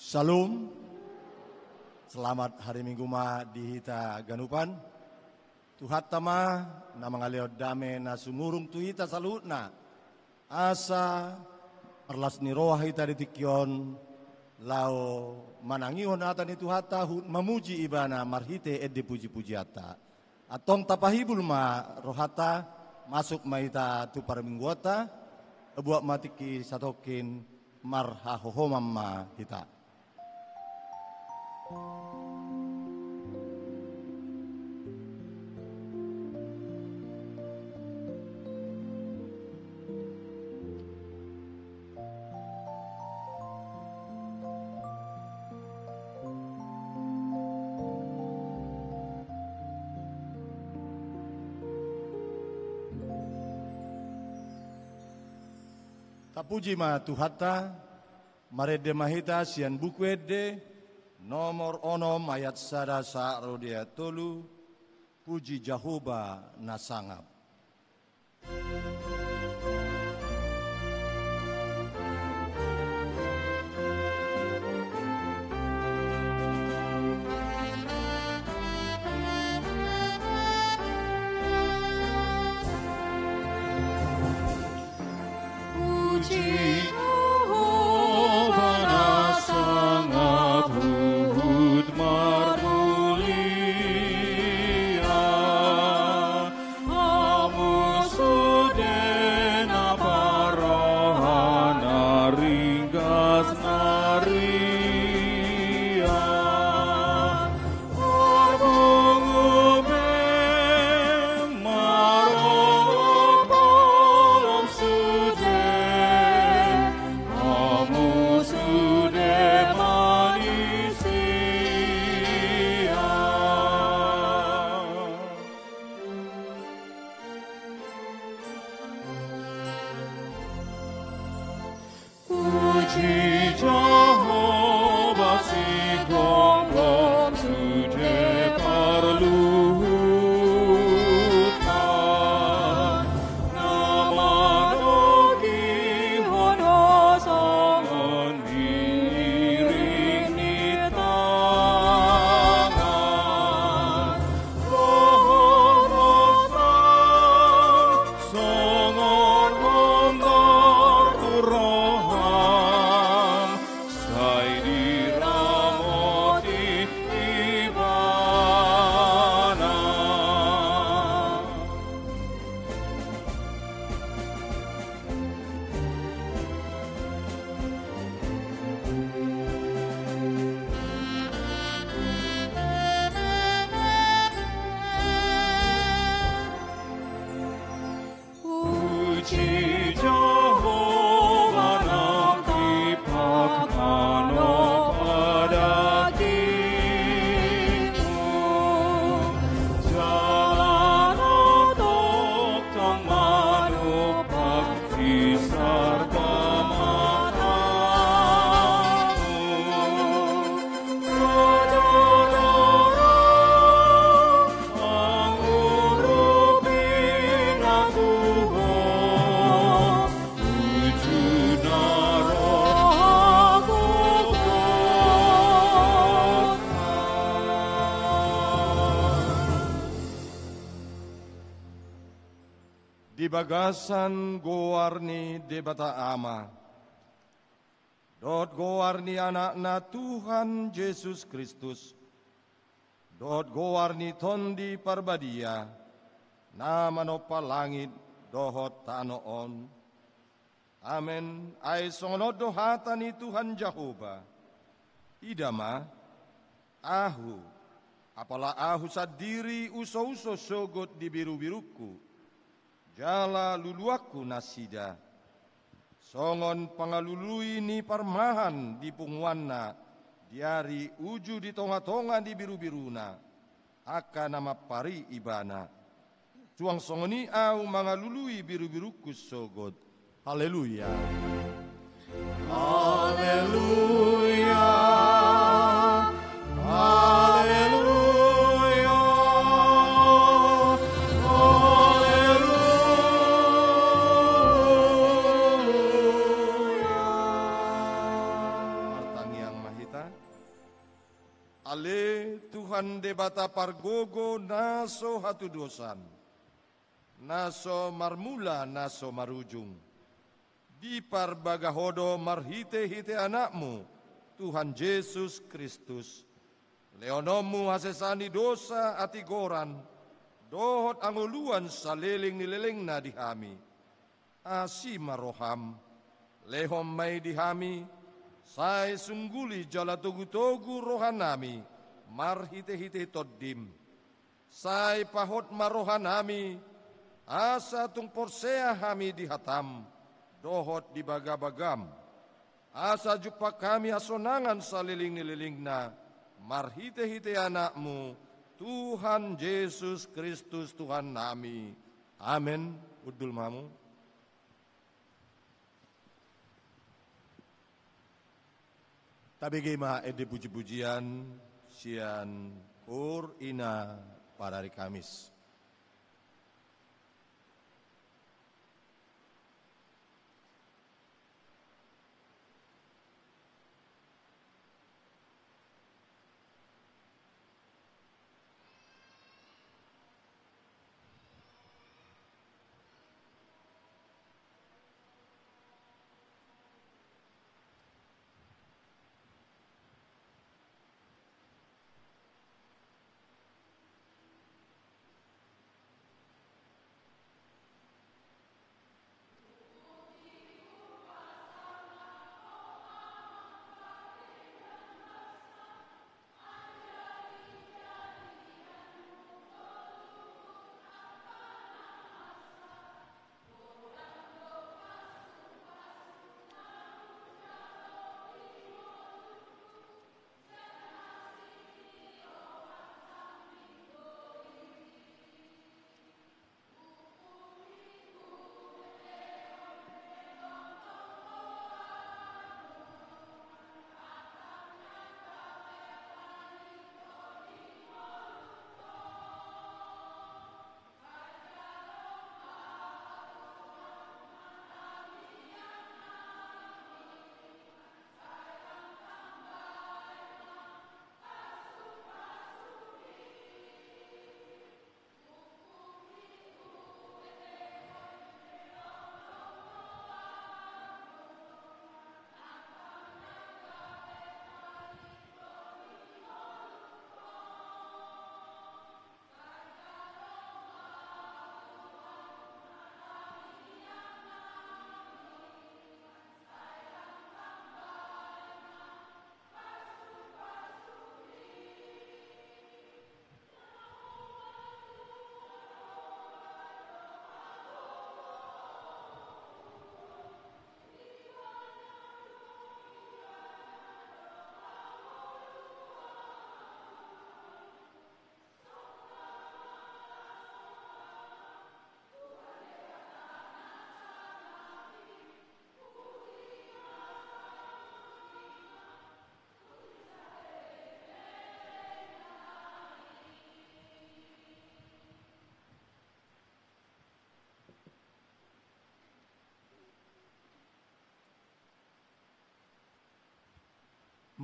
Salam, selamat hari Minggu ma di hita ganupan. Tuhat tama na mga leod dame na sumurong tuhita salutna. Asa perlas ni roha hita ditikyon lao manangihon ata ni tuhata mamuji ibana marhite edde puji-puji ata. Atong tapahibul ma rohata masuk maita tu para mingguata buat matiki satokin marhahohomam ma hita. Tapuji ma tuhata, marede mahita sian buku ede, nomor onom ayat sada sa'ro dia tolu, puji Jehovah nasangap. Di bagasan gowarni debata ama, dot gowarni anakna Tuhan Yesus Kristus, dot gowarni tondi parbadia, nama nopa langit dohot tanoon. Amen. Ay songonod dohatani Tuhan Jehovah. Idama, ahu, apala ahu sadiri uso-uso sogot di biru-biruku. Jala luluaku nasida, songon pangalului ni parmahan di pungwanna, diari uju di tonga-tonga di biru-biruna, aka nama pari ibana. Cuang songoni au mangalului biru-biruku sogot. Haleluya. Haleluya. Haleluya. Mahita Ale Tuhan debata pargogo naso hatu dosan, naso marmula naso marujung. Di parbagahodo marhite-hite anakmu, Tuhan Yesus Kristus. Leonomu hasesani dosa atigoran, dohot anguluan saliling nililing na dihami. Asi maroham, lehom may dihami, say sungguli jala tugu-tugu rohanami, marhite-hite toddim. Say pahot marohanami, asa tung porsea hami dihatam, dohot di bagabagam. Asa jupak kami asonangan saliling-nililing na, marhite-hite anakmu, Tuhan Yesus Kristus Tuhan nami. Amin. Udul mamu. Tabi ma ede puji-pujian sian kur ina pada hari Kamis.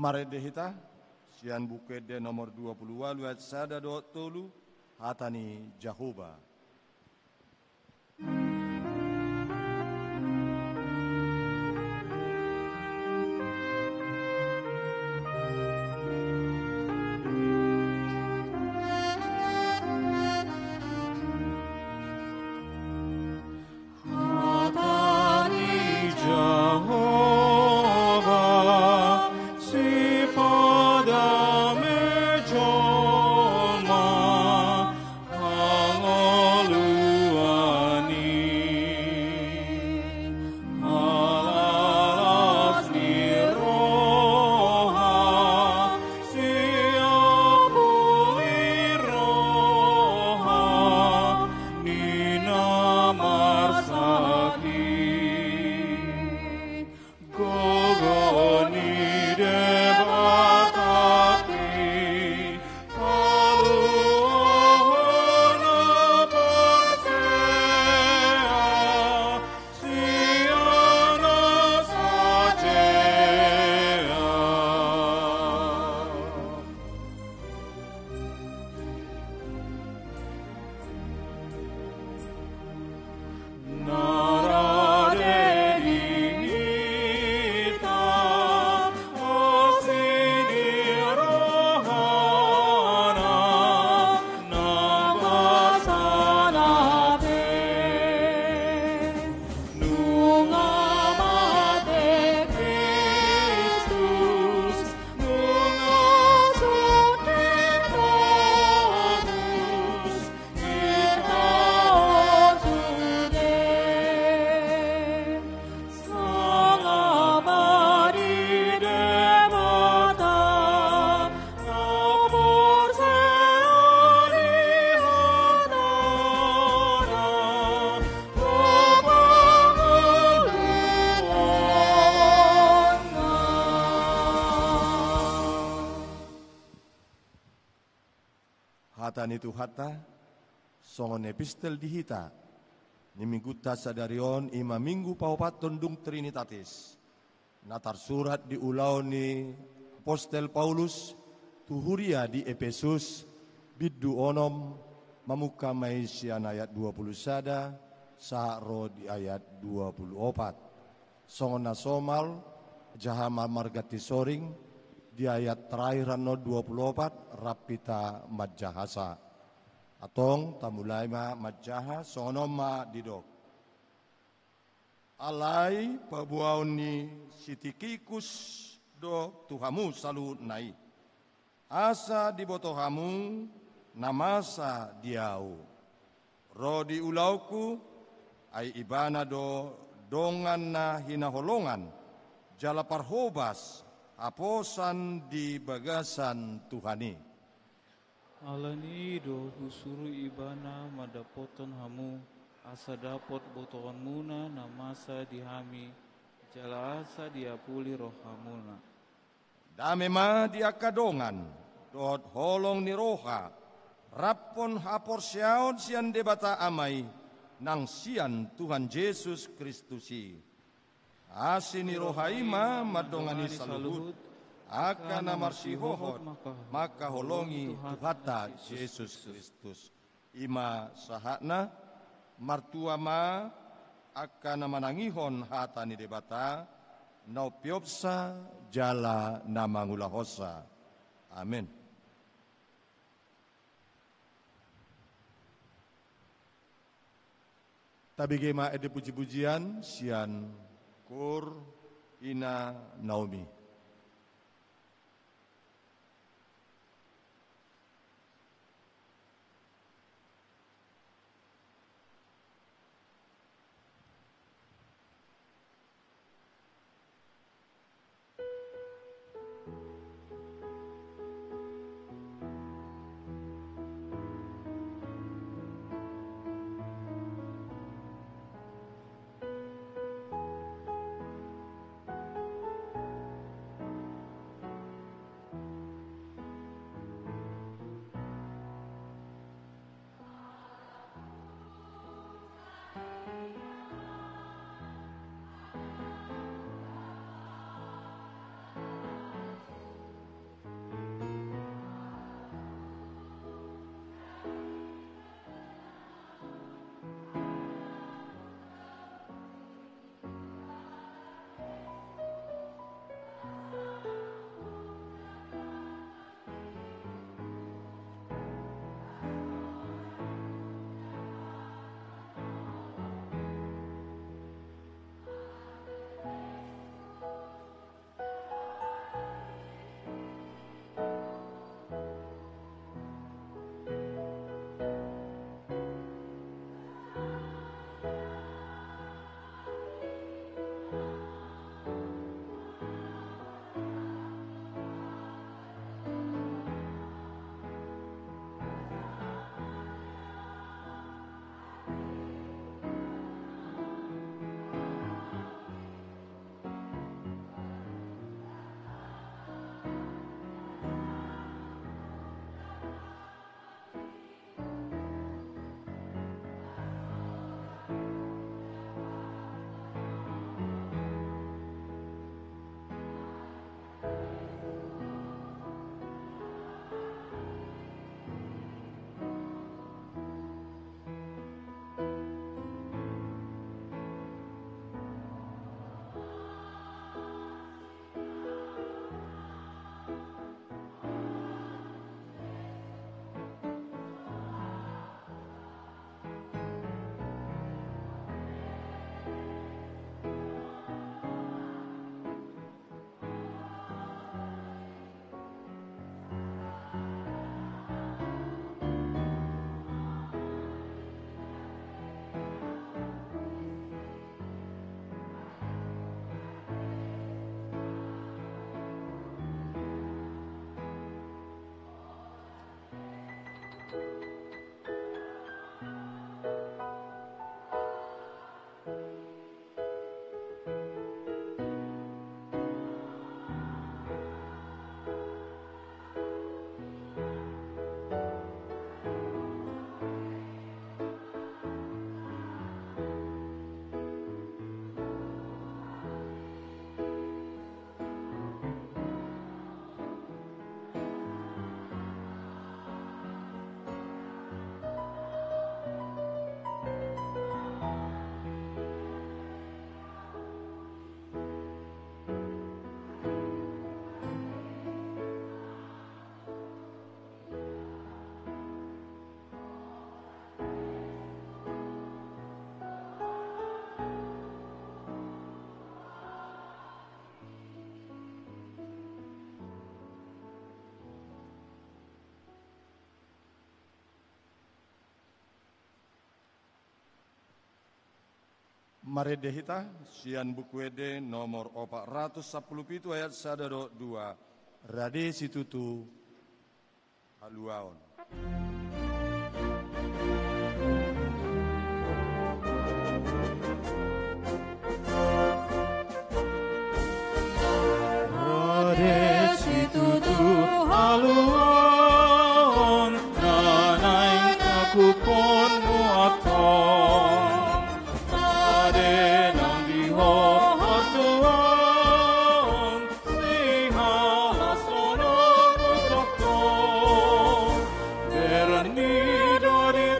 Mare dehita, sian bukede nomor 20 luat sada do tolu, hatani Jahoba. Oh Hatani Tuhata, songon epistel dihita, ni mingguta sadarion ima minggu paupaton dung Trinitatis. Natar surat di ulau ni Apostel Paulus, tuhuria di Efesus, biddu onom, mamuka maisian ayat 20 sada, sa'ro di ayat 24. Songon nasomal, jahama margati soring, di ayat terakhir no 24 rapita majahasa atong tamulay ma majaha sonoma didok alai pabuaw ni sitikikus do tuhamu salu nai asa dibotohamu namasa diau rodi ulauku ay ibana do dongan na hinaholongan jala parhobas aposan di bagasan Tuhani. Alani do husuru ibana madapoton hamu asa dapot botoan muna namasa dihami jala asa diapuli rohamuna. Dame ma diakadongan dot holong ni roha rapon hapor siaon sian debata amai nang sian Tuhan Yesus Kristusi. Asini rohaima madongani saluhut akan amarsihohot maka holongi Tuhata Yesus Kristus. Ima sahakna martua ma akan manangihon hatani debata naupiopsa jala namangulahosa. Amin. Tabigema ede puji-pujian sian Kur Ina Naomi. Mare dehita sian buku ede nomor 417 ayat 1-2. Rade situtu haluaon. Rade situtu haluaon, nanay aku pun muaton. Rade nang dihatuan, singa sono kutoko. Berani dari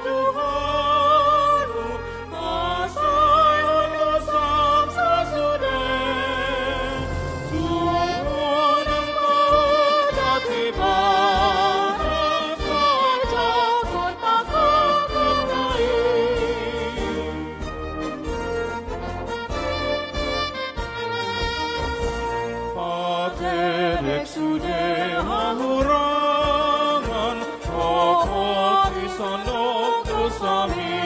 Tuhanmu, masai ono samsa sudah. Tuhan engkau jati pada saja pun takut berdaya. Paterek sudah halurangan, pokok isanok dosami.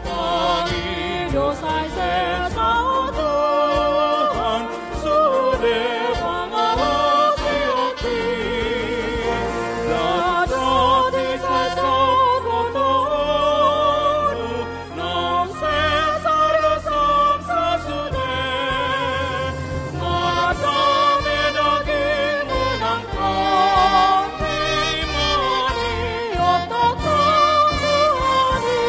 Kami dosa sesa Tuhan, sudah mengawasi hati. Dadati sesa kotormu, nang sesa samsa sudah. Mata medaging menangkap imani, otak Tuhani.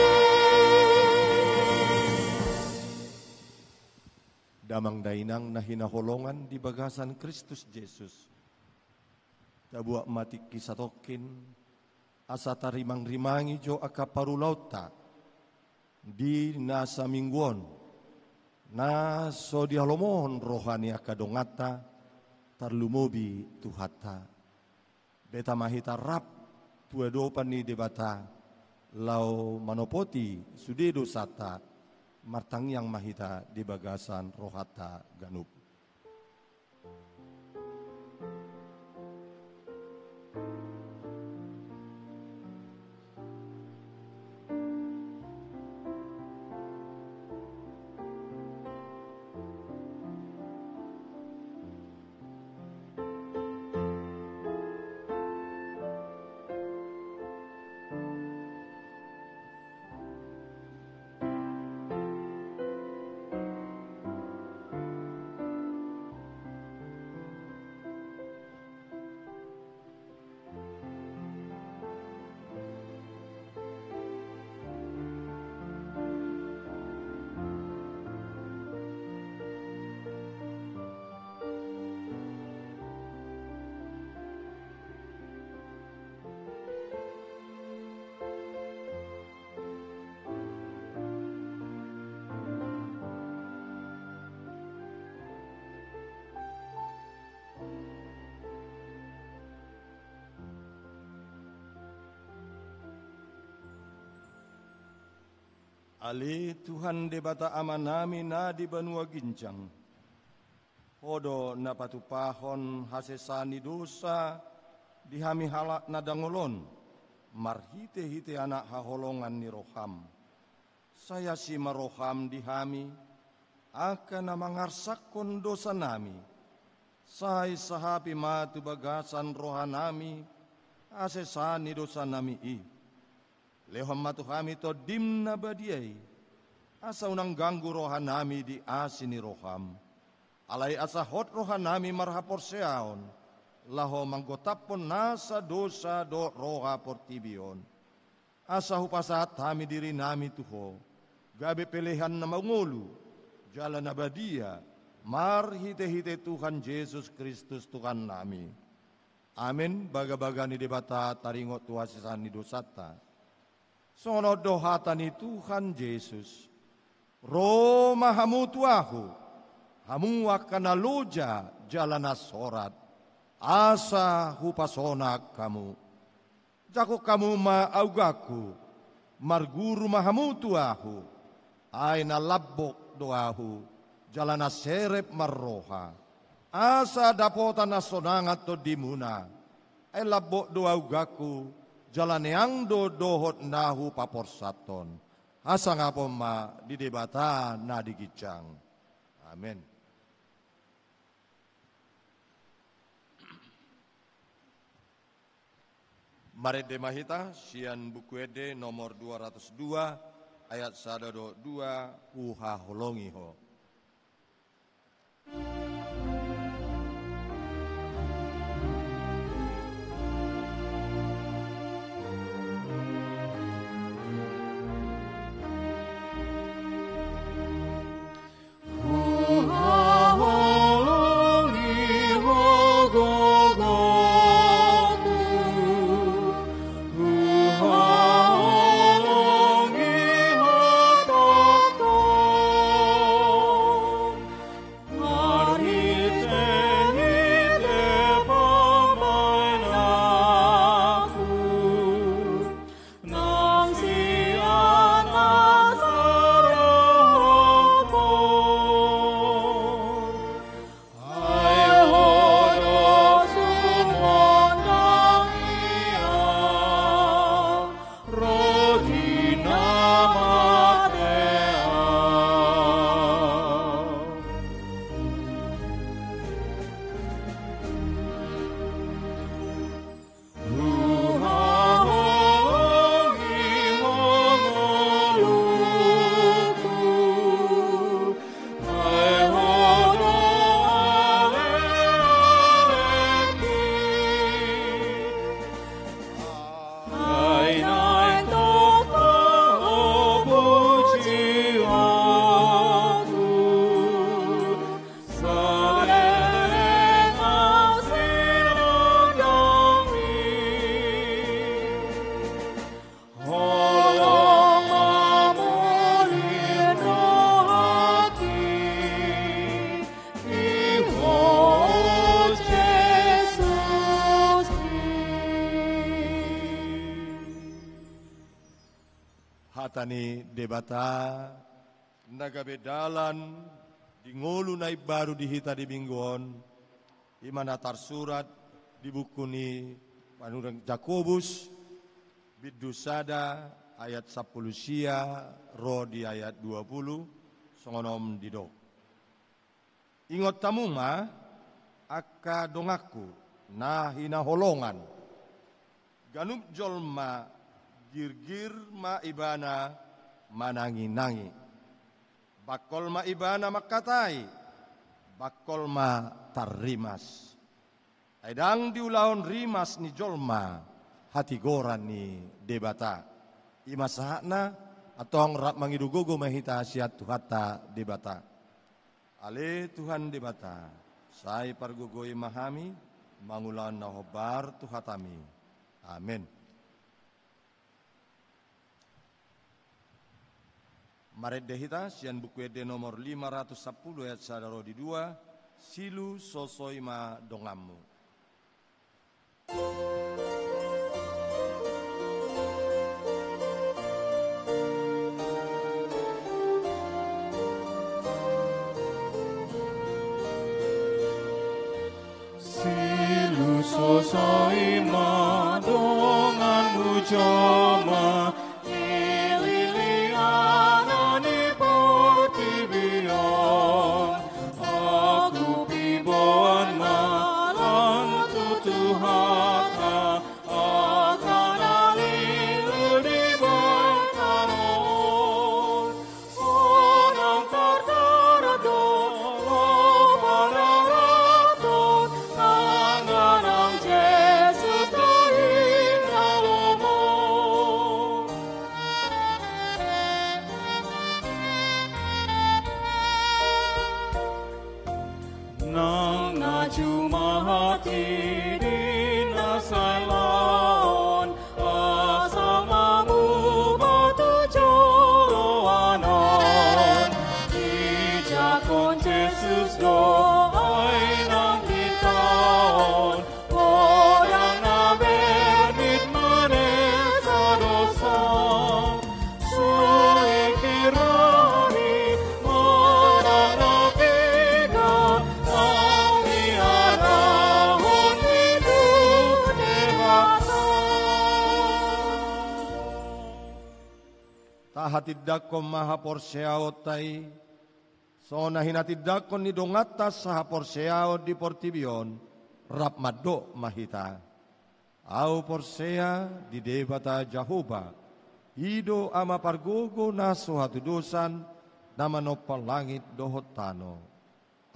Damang dainang na hinaholongan di bagasan Kristus Jesus. Tabuak mati kisatokin, asa tarimang-rimangi jo akaparulauta, di nasa mingguon, na so dihalomon rohani akadongata, tarlumobi tuhata. Beta mahita rap tuedopan ni debata, lau manopoti sudedo sata, martang yang mahita di bagasan rohata ganup. Ali Tuhan debata amanami na di Banua Ginjang. Hodo na patupahon hasesani dosa dihami halak na dangolon. Marhite-hite anak haholongan ni roham. Saya si maroham dihami akan na mangarsakon dosa nami. Say sahapi matu bagasan rohanami asesani dosa nami i. Lehom matu kami to dimna badiai. Asa unang ganggu rohanami di asini roham. Alai asa hot rohanami marhapor seaon. Laho manggotapon nasa dosa do roha portibion. Asa hupasat kami diri nami tuho. Gabe pilihan na mangulu. Jalan abadia. Marhite-hite Tuhan Yesus Kristus Tuhan nami. Amin. Baga-baga ni debata taringot tuasisan ni dosata. Sono dohata ni Tuhan Yesus. Roma hamu tuahu. Hamu akan aluja jalan asorat. Asa hupasonak kamu. Jako kamu maaugaku. Marguru mahamu tuahu. Ay nalabok doahu. Jalan aserep marroha. Asa dapotan asonangat to dimuna. Ay labok doaugaku. Jalan yang dohot nahu paporsaton. asa ngapoma di debata na digicang. Amin. Mari demahita sian buku ede nomor 202 ayat 1 2 uha holongiho. Hatani debata nagabedalan di ngolu naib baru dihita di mingguon imana tarsurat di buku ni panurang Jakobus bidusada ayat 10 sia ro di ayat 20 songonom dido. Ingot tamu ma aka dongaku nah hina holongan ganup jolma girgir ma ibana manangi-nangi. Bakol ma ibana makatai, bakol ma tarrimas. Aidang diulaon rimas ni jolma, hati goran ni debata. Ima sahakna atong rap mangidugogo mahita siat tuhata debata. Ale Tuhan debata, sai pargogoi mahami, mangulan nahobar tuhatami. Amin. Maret dehita sian buku ede nomor 510 ayat 1 silu sosoima dongamu. Silu sosoima dongamu joma hatidakon maha porseao tai, sona hinatidakon ni dongatas saha porseao di portibion, rap maddo mahita. Au porsea di debata Jahoba, hido ama pargogo naso hatu dosan, nama nopal langit dohot tano.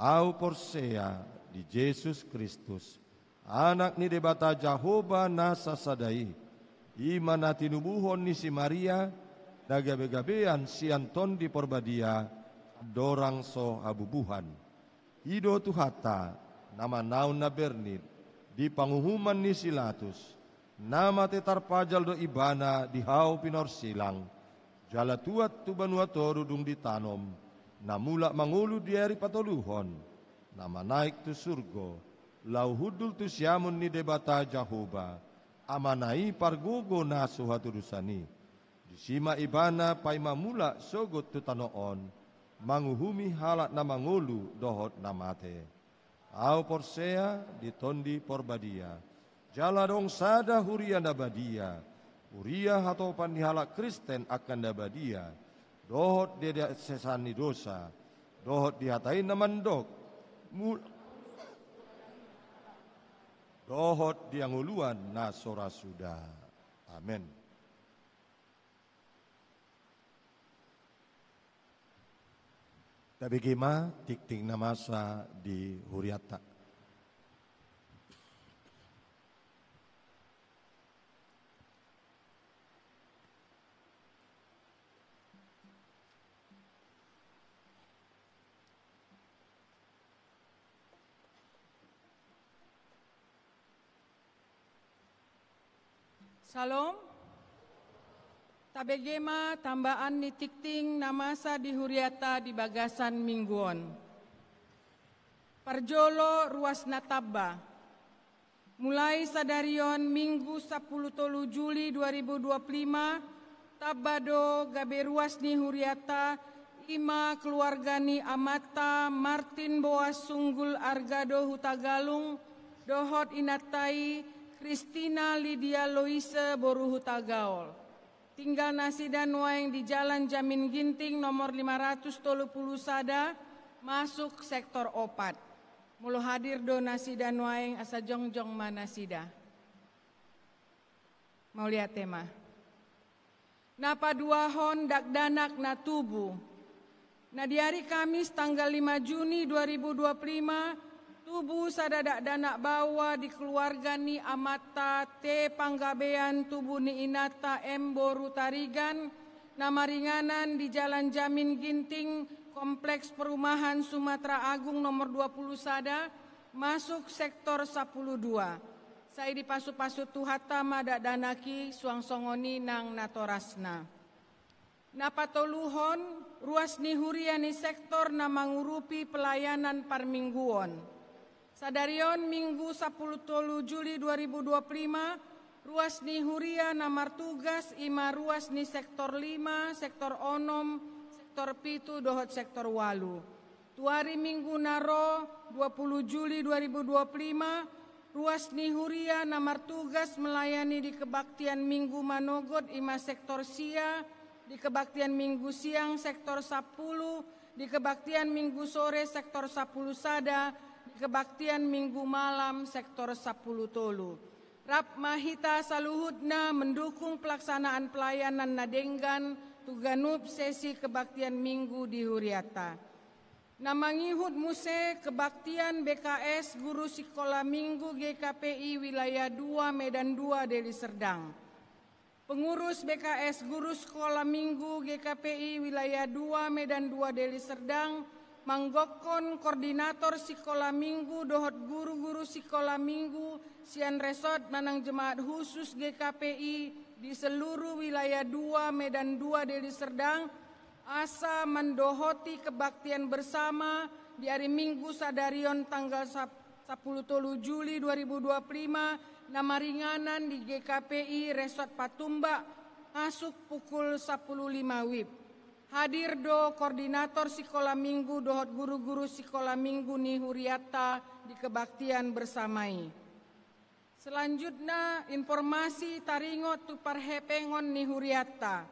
Au porsea di Yesus Kristus, anak ni debata Jahoba nasa sadai, imana tinubuhon ni si Maria, nagabe-gabean si Anton di porbadia, dorang so abubuhan. Hido tuhata, nama naun na bernit, di panguhuman ni Silatus, nama tetar pajal do ibana di hau pinor silang, jala tuat tu banua toru dung ditanom, namula mangulu di hari patoluhon, nama naik tu surgo, lau hudul tu siamun ni debata Jahoba, amanai pargogo nasu haturusani, disima ibana pai mamula sogot tu tanoon, manguhumi halak na mangulu dohot namate. Au porsea di tondi porbadia, jala dong sada huria nabadia, huria hatopan dihalak Kristen akan nabadia, dohot dia sesani dosa, dohot dihatain namandok, dohot dianguluan nasora sudah. Amin. Tapi gima tik-tik namasa di huriata. Salam. Tabegema tambaan ni tikting namasa di huriata di bagasan mingguon. Parjolo ruas natabba. Mulai sadarion Minggu 10 Juli 2025, tabado gabe ruas ni huriata ima keluargani amata Martin Boas Sunggul Argado Hutagalung, dohot inatai Kristina Lydia Loise Boru Hutagaol. Tinggal nasi dan waeng di Jalan Jamin Ginting nomor 530 Sada, masuk sektor opat. Mulu hadir do nasi dan waeng asa jongjong mana sida. Mau lihat tema. Napa dua hon dak danak na tubuh. Nah di hari Kamis tanggal 5 Juni 2025, tubuh sadadak danak bawa di keluarga ni amata te panggabean tubuh ni inata Boru Tarigan, nama ringanan di Jalan Jamin Ginting, Kompleks Perumahan Sumatera Agung nomor 20 Sada, masuk sektor 12. Saya di pasu-pasu tuhata madak danaki suang songoni nang natorasna. Napatoluhon ruas ni huriani sektor na mangurupi pelayanan parmingguon. Sadarion Minggu 10 Juli 2025, ruas ni huria namar tugas ima ruas ni sektor 5, sektor onom, sektor pitu dohot sektor walu. Tuari Minggu naro 20 Juli 2025, ruas ni huria namar tugas melayani di kebaktian Minggu Manogot ima sektor sia, di kebaktian Minggu siang sektor 10, di kebaktian Minggu sore sektor 10 Sada, kebaktian Minggu malam sektor 10 Tolu. Rap mahita saluhutna mendukung pelaksanaan pelayanan nadenggan tuganup sesi kebaktian Minggu di huriata. Namangihut muse kebaktian BKS Guru Sikola Minggu GKPI Wilayah 2 Medan 2 Deli Serdang. Pengurus BKS Guru Sekolah Minggu GKPI Wilayah 2 Medan 2 Deli Serdang manggokon koordinator Sikola Minggu dohot guru-guru Sikola Minggu sian resort manang jemaat khusus GKPI di seluruh wilayah 2 Medan 2 Deli Serdang asa mendohoti kebaktian bersama di hari Minggu sadarion tanggal 10 Juli 2025 nama ringanan di GKPI Resort Patumba masuk pukul 10.05 WIB. Hadir do koordinator Sikola Minggu dohot guru-guru Sikola Minggu ni huriata di kebaktian bersamai. Selanjutnya informasi taringot tu parhepengon ni huriata.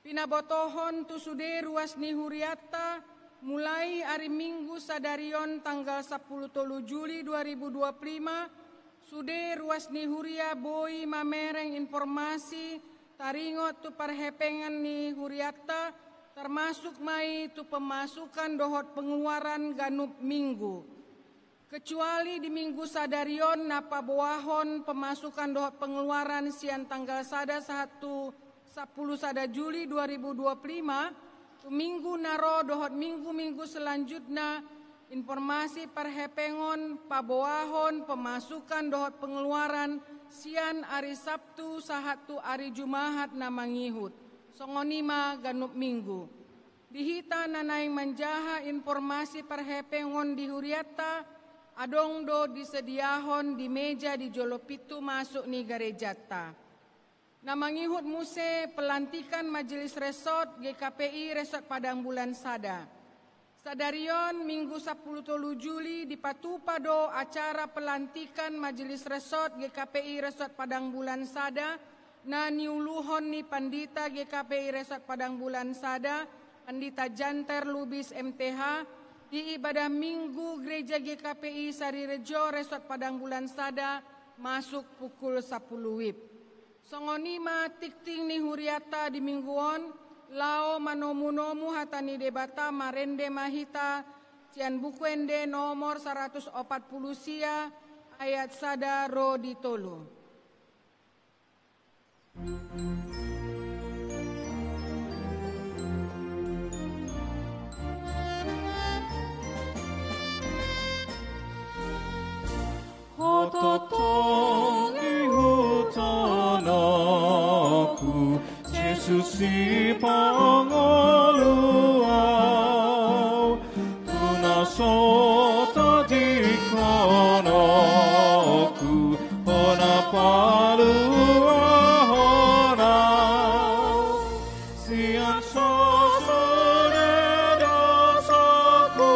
Pinabotohon tu sude ruas ni huriata mulai hari Minggu sadarion tanggal 10 Juli 2025 sude ruas ni huria boi mamereng informasi taringot tu parhepengan ni huriata termasuk mai tu pemasukan dohot pengeluaran ganup minggu. Kecuali di minggu sadarion napa boahon pemasukan dohot pengeluaran sian tanggal 10 sada Juli 2025 tu minggu naro dohot minggu-minggu selanjutnya informasi perhepengon paboahon pemasukan dohot pengeluaran sian hari Sabtu sahatu hari Jumahat na mangihut songonima ganup minggu. Dihita nanai manjaha informasi perhepengon di huriata adong do disediahon di meja di jolopitu masuk ni garejata. Namangihut muse pelantikan Majelis Resort GKPI Resort Padang Bulan Sada. Sadarion Minggu 10 Juli di Patupado acara pelantikan Majelis Resort GKPI Resort Padang Bulan Sada na niuluhon ni Pandita GKPI Resort Padang Bulan Sada, Pandita Janter Lubis MTH di ibadah Minggu Gereja GKPI Sarirejo Resort Padang Bulan Sada masuk pukul 10 WIB. Songonima tikting ni huriata di mingguon lao manomu-nomu hatani debata marende mahita cian bukuende nomor 140 sia ayat sada ro ditolu. Hototongi hutanaku Yesus si pangoluau tunasota dikanaku ona paluahona sian sosone dasaku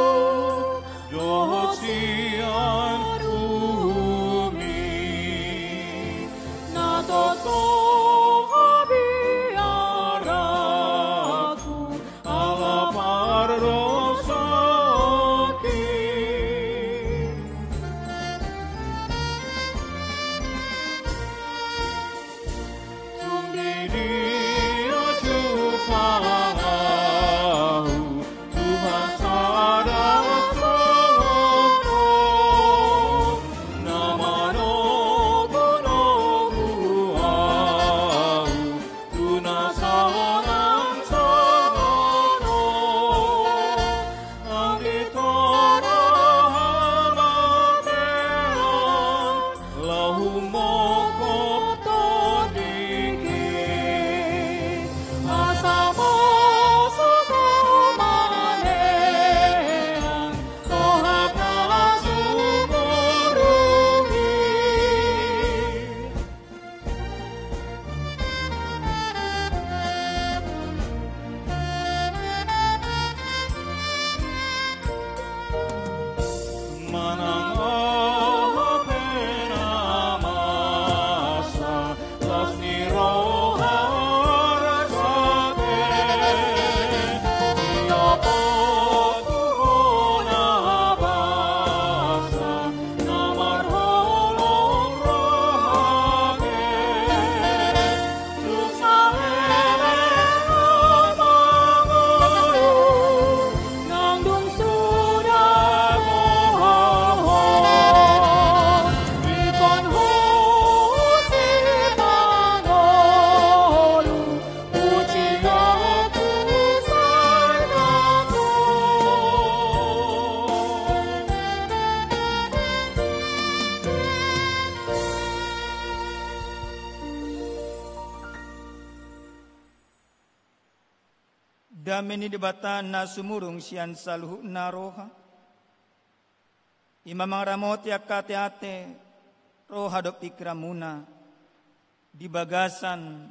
dohot sian Dameni debata na sumurung sian saluhu naroha. Imamang ramoti akate-ate roha dok ikramuna di bagasan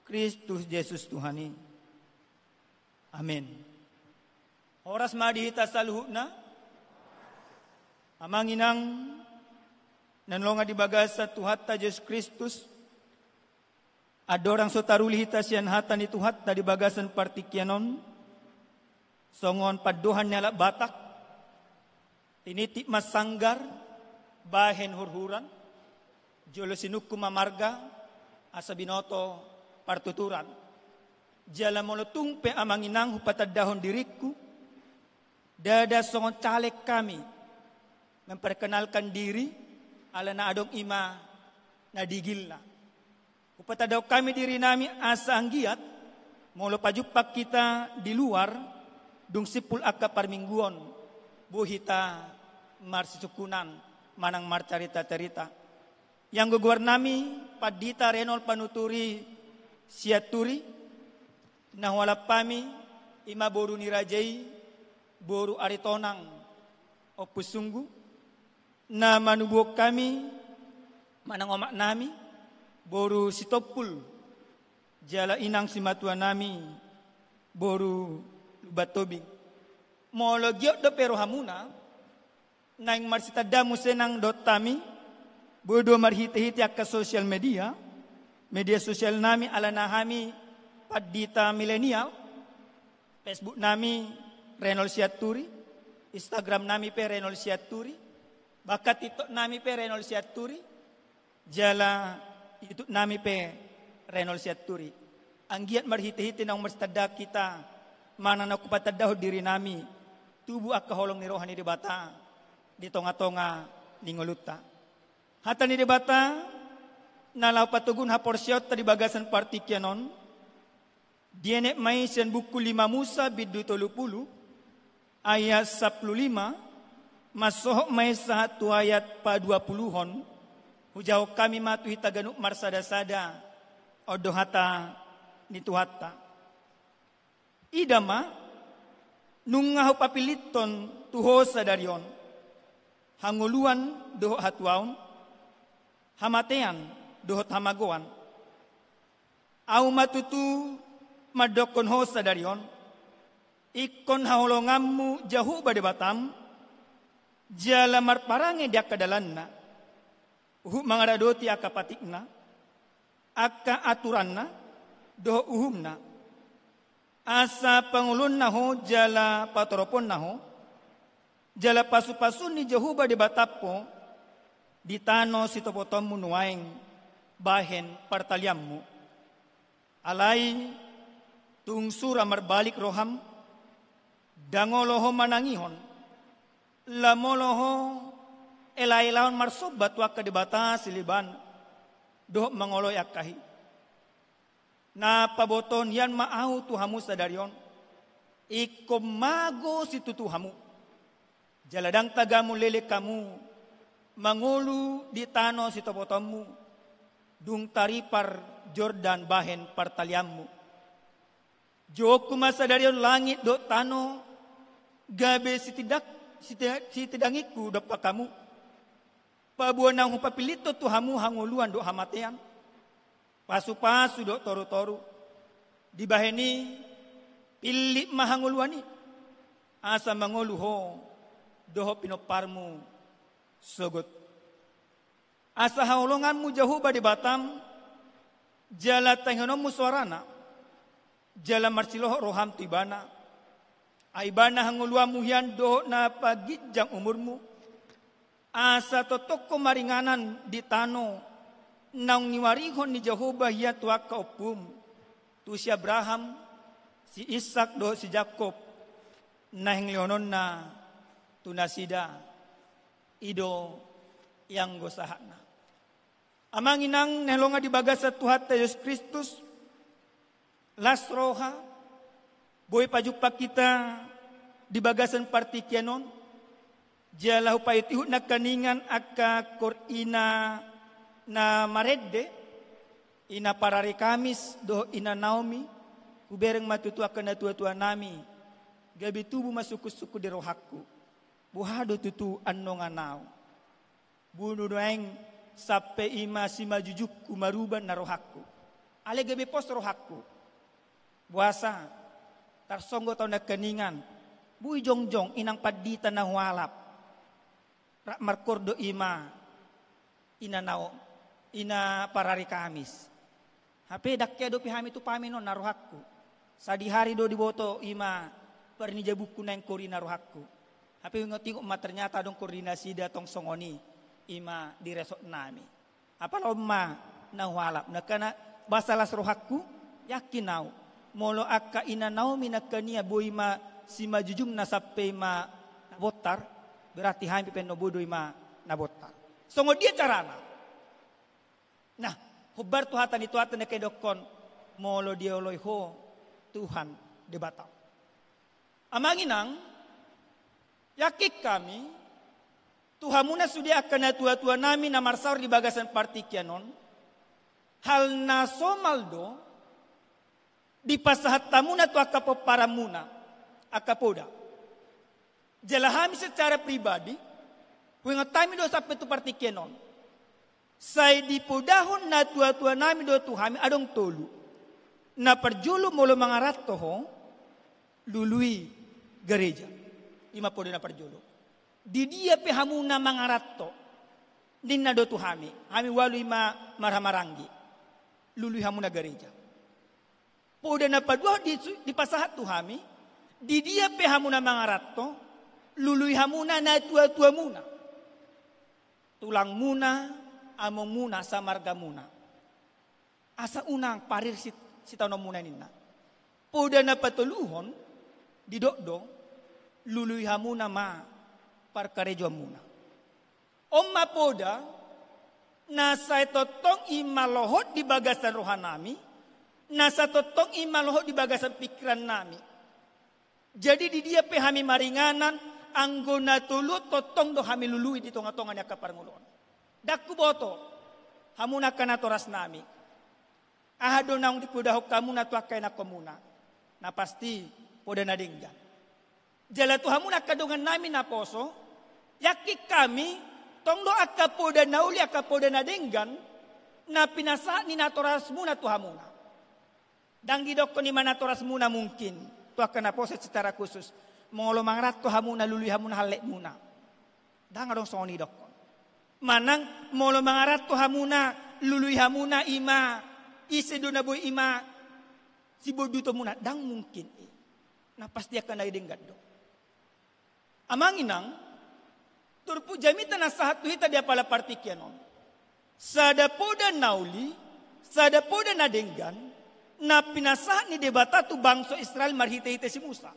Kristus Yesus Tuhani. Amin. Oras madihita saluhu na amanginang nanlonga di bagasa Tuhatta Yesus Kristus Adorang sotaruli hita sian hatan itu hatta di bagasan partikyanon. Songon paduhan nyala batak. Tinitik mas sanggar. Bahen hurhuran. Jolo sinuku mamarga. Asa binoto partuturan. Jala molotung pe amanginang hupatadahon diriku. Dada songon caleg kami. Memperkenalkan diri. Ala na adong ima na digil na. Upatadaw kami diri nami asa anggiat, molo pajupak kita di luar, dung sipul aka parmingguon, buhita marsisukunan, manang marcarita-carita. Yang guguar nami, padita renol panuturi siaturi, nahwala pami, ima boru nirajai, boru aritonang, opusunggu, na manubuok kami, manang omak nami, boru sitopul jala inang simatua nami boru batobing molo giot do pero hamuna naing marsita damu senang dotami bodo marhite-hite akka social media sosial nami ala nahami padita milenial Facebook nami Renol Siaturi Instagram nami pe Renol Siaturi bakat TikTok nami pe Renol Siaturi jala itu nami pe Renol Siaturi. Anggiat marhite-hite nang marstada kita. Mana na kupatadaw diri nami. Tubu akka holong ni rohani di bata. Di tonga-tonga ningoluta. Hata ni di bata. Nalaw patugun ha porsyot tadi bagasan partikyanon. Dienek may siyan buku 5 Musa bidu 30. Ayat 15. Masohok may sa 1 ayat pa 20-hon. Hujaw kami matu hita ganuk marsada-sada odo hata nitu hata. Idama nungahu papiliton tuho sadarion. Hanguluan doho hatuaun. Hamatean doho hamagoan. Au matutu madokon ho sadarion. Ikon haolongammu jahu bade batam. Jala marparange dia kadalanna. Mangaradoti aka patikna, aka aturanna, doho uhumna. Asa pangulun naho jala patoropon naho, jala pasu-pasun ni Jehuba di batapo, di tano sitopotommu nuaing bahen partaliammu. Alay tungsura marbalik roham, dangoloho manangihon, lamoloho elai-laon marsobat waka di bata siliban doh mangoloy akahi na paboton yan maahu tuhamu sadarion ikom mago si tutuhamu jaladang tagamu lele kamu mangulu di tano si topotommu dung taripar Jordan bahen partaliammu joku masadarion langit do tano gabe si tidangiku dapat kamu pabuan nang hupapilito tu hamu hanguluan do hamatean. Pasu-pasu do toru-toru. Di baheni pilih mahanguluan ni. Asa manguluho doho pinoparmu sogot. Asa haulonganmu jahuba di Batam. Jala tanganomu suarana. Jala marsiloho roham tibana. Aibana hanguluamu hian doho na pagijang umurmu. Asa totoko maringanan di tano nang niwarihon ni Jehovah ya tuak kaupum tu si Abraham si Ishak do si Jacob nahing leonon na tunasida ido yang gosahana amanginang nelonga di bagasa Tuhan Yesus Kristus lasroha boy pajupak kita di bagasan partikyanon jala upaytihut na kaningan aka korina na maredde ina parari kamis do ina Naomi kubereng matutu akan natua-tua nami gabi tubu masuku-suku di rohakku buhado tutu anno nganau bunu doeng sape ima si majujukku maruban na rohakku ale gabi pos rohakku buasa tarsonggo tau na kaningan bui jongjong inang padita na hualap rak markordo ima ina nao ina parari kamis Hape dakya do pihami tu pami non narohakku. Sadi hari do diboto ima pernija buku nang kori narohakku. Hape ngotiko ma ternyata dong koordinasi datong songoni ima diresok nami. Apa lomma na walap nakana basalas rohakku yakin nau. Molo akka ina naomi nakania boima si majujum na sape ma botar berarti hami peno bodo ima na botar. Songo dia carana. Nah, hubar tuhatan itu hatan na kedokon molo dia oloi ho Tuhan debatau. Amanginang yakik kami Tuhan muna sudia akan na tua-tua nami na marsaur di bagasan partikianon hal na somaldo di pasahat tamuna tu akapoparamuna akapoda. Jalahami secara pribadi huingatami do sampai tu partikenon. Say di podahon na tua-tua nami do tuhami adong tolu. Na perjulu molo mangarat toho lului gereja. 50 na perjulu. Di dia pe hamuna mangarat to. Dinna do tuhami. Hami walu ima marhamarangi. Lului hamuna gereja. Poda na padua di pasahat tuhami. Di dia pe hamuna mangarat to. Lului hamuna na tua-tua muna. Tulang muna, among muna, samarga muna. Asa unang parir si tanong muna nina. Poda na patuluhon, didokdo, luluy hamuna ma, parkarejo muna. Omma poda, nasa totong imalohot di bagasan rohanami, nasa totong imalohot di bagasan pikiran nami. Jadi di dia pehami maringanan, anggona tulu totong do hami lului di tonga-tonga niya kaparngulon. Dakku boto, hamuna kana toras nami. Ahado naung di pudahok kamu na tuakay na komuna. Na pasti poda na dinggan. Jala tu hamuna kadungan nami na poso, yakik kami, tong do akka poda na uli akka poda na dinggan, na pinasa ni na toras muna tu hamuna. Danggi doko ni mana toras muna mungkin, tu akka na poso secara khusus. Molo mangrat to hamuna lului hamuna halek muna. Dang adong soni dok. Manang molo mangarat to hamuna lului hamuna ima ise do na boy ima si bodu to muna dang mungkin. Na pasti akan naidenggat do. Amanginang turpu jamita na sahat tuhita dia pala partikianon. Sada poda nauli, sada poda na denggan na pinasa ni debata tu bangsa Israel marhite-hite si Musa.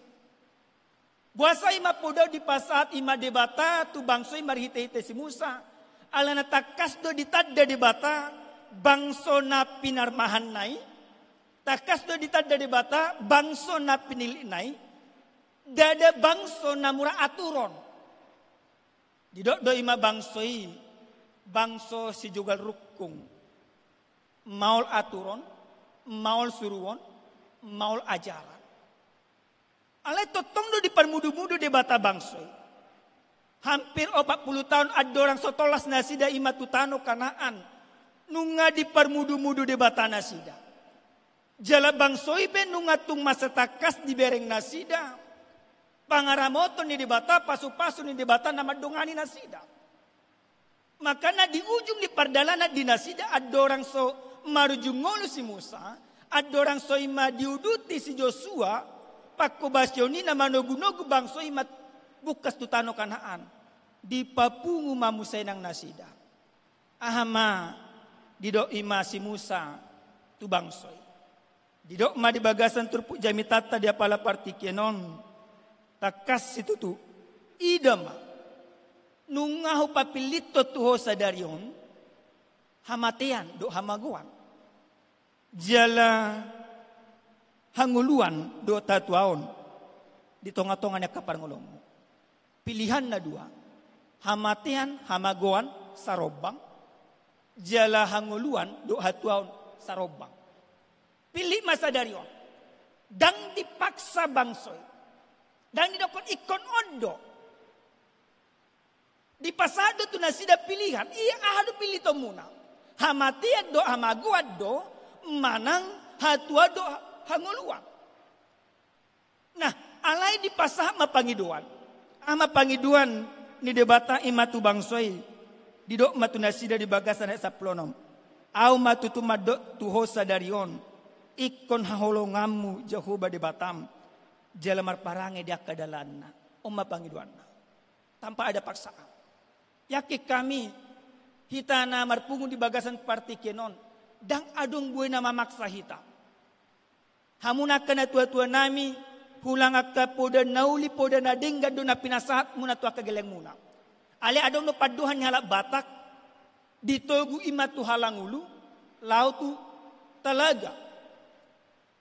Buasa ima podaw di pasaat ima debata tu bangso marhite-hite si Musa. Ala na takas do ditadda debata bangso na pinarmahan nai. Takas do ditadda debata bangso na pinili nai. Dada bangso na mura aturon. Didok do ima bangsoi bangso si jugal rukung. Maul aturon, maul suruon, maul ajaran. Alay totong do di parmudu-mudu debata bangsoy. Hampir 40 tahun ada orang sotolas nasida ima tutano kanaan. Nunga di parmudu-mudu debata nasida. Jala bangsoy ben nunga tung masa takas di bereng nasida. Pangaramoto ni debata, pasu-pasu ni debata nama dongani nasida. Makanya di ujung di pardalana di nasida ada orang so marujungolo si Musa. Ada orang so ima diuduti si Joshua. Pakko basyoni na manogu-nogu bangso imat bukas tutano kanaan. Di papungu mamusay ng nasida. Ahama, didok ima si Musa tu bangsoy. Didok ma di bagasan turpu jamitata dia pala partikenon. Takas situ tu. Idama. Nungahu papilito tuho sa daryon. Hamatean, do hamaguan. Jala hanguluan 2 tahun di tonga-tonga niya kaparngulong. Pilihan na 2. Hamatean, hamagoan, sarobang. Jala hanguluan 2 tahun sarobang. Pilih masa darion. Dang dipaksa bangsoy. Dang didokon ikon ondo. Di pasado tu nasida pilihan. Iya ahadu pilih to muna. Hamatean do hamagoan do manang hatua do hanguluan. Nah, alay di pasah mapangiduan. Ama pangiduan ni debata imatu bangsoy. Didok matu nasida di bagasan sa plonom. Au matutumadok tuho sadarion. Ikon haholongamu Jehovah di Batam. Jalamar parange dia kadalanna. Oma pangiduanna. Tanpa ada paksaan. Yaki kami hitana marpungu di bagasan parti kenon. Dang adung buay na mamaksa hita. Hamuna kana tua-tua nami. Hulang akka poda nauli poda na dingga do na pinasahat muna tua kageleng muna. Ale adong no paduhan halak Batak. Ditogu imatu halangulu. Lautu talaga.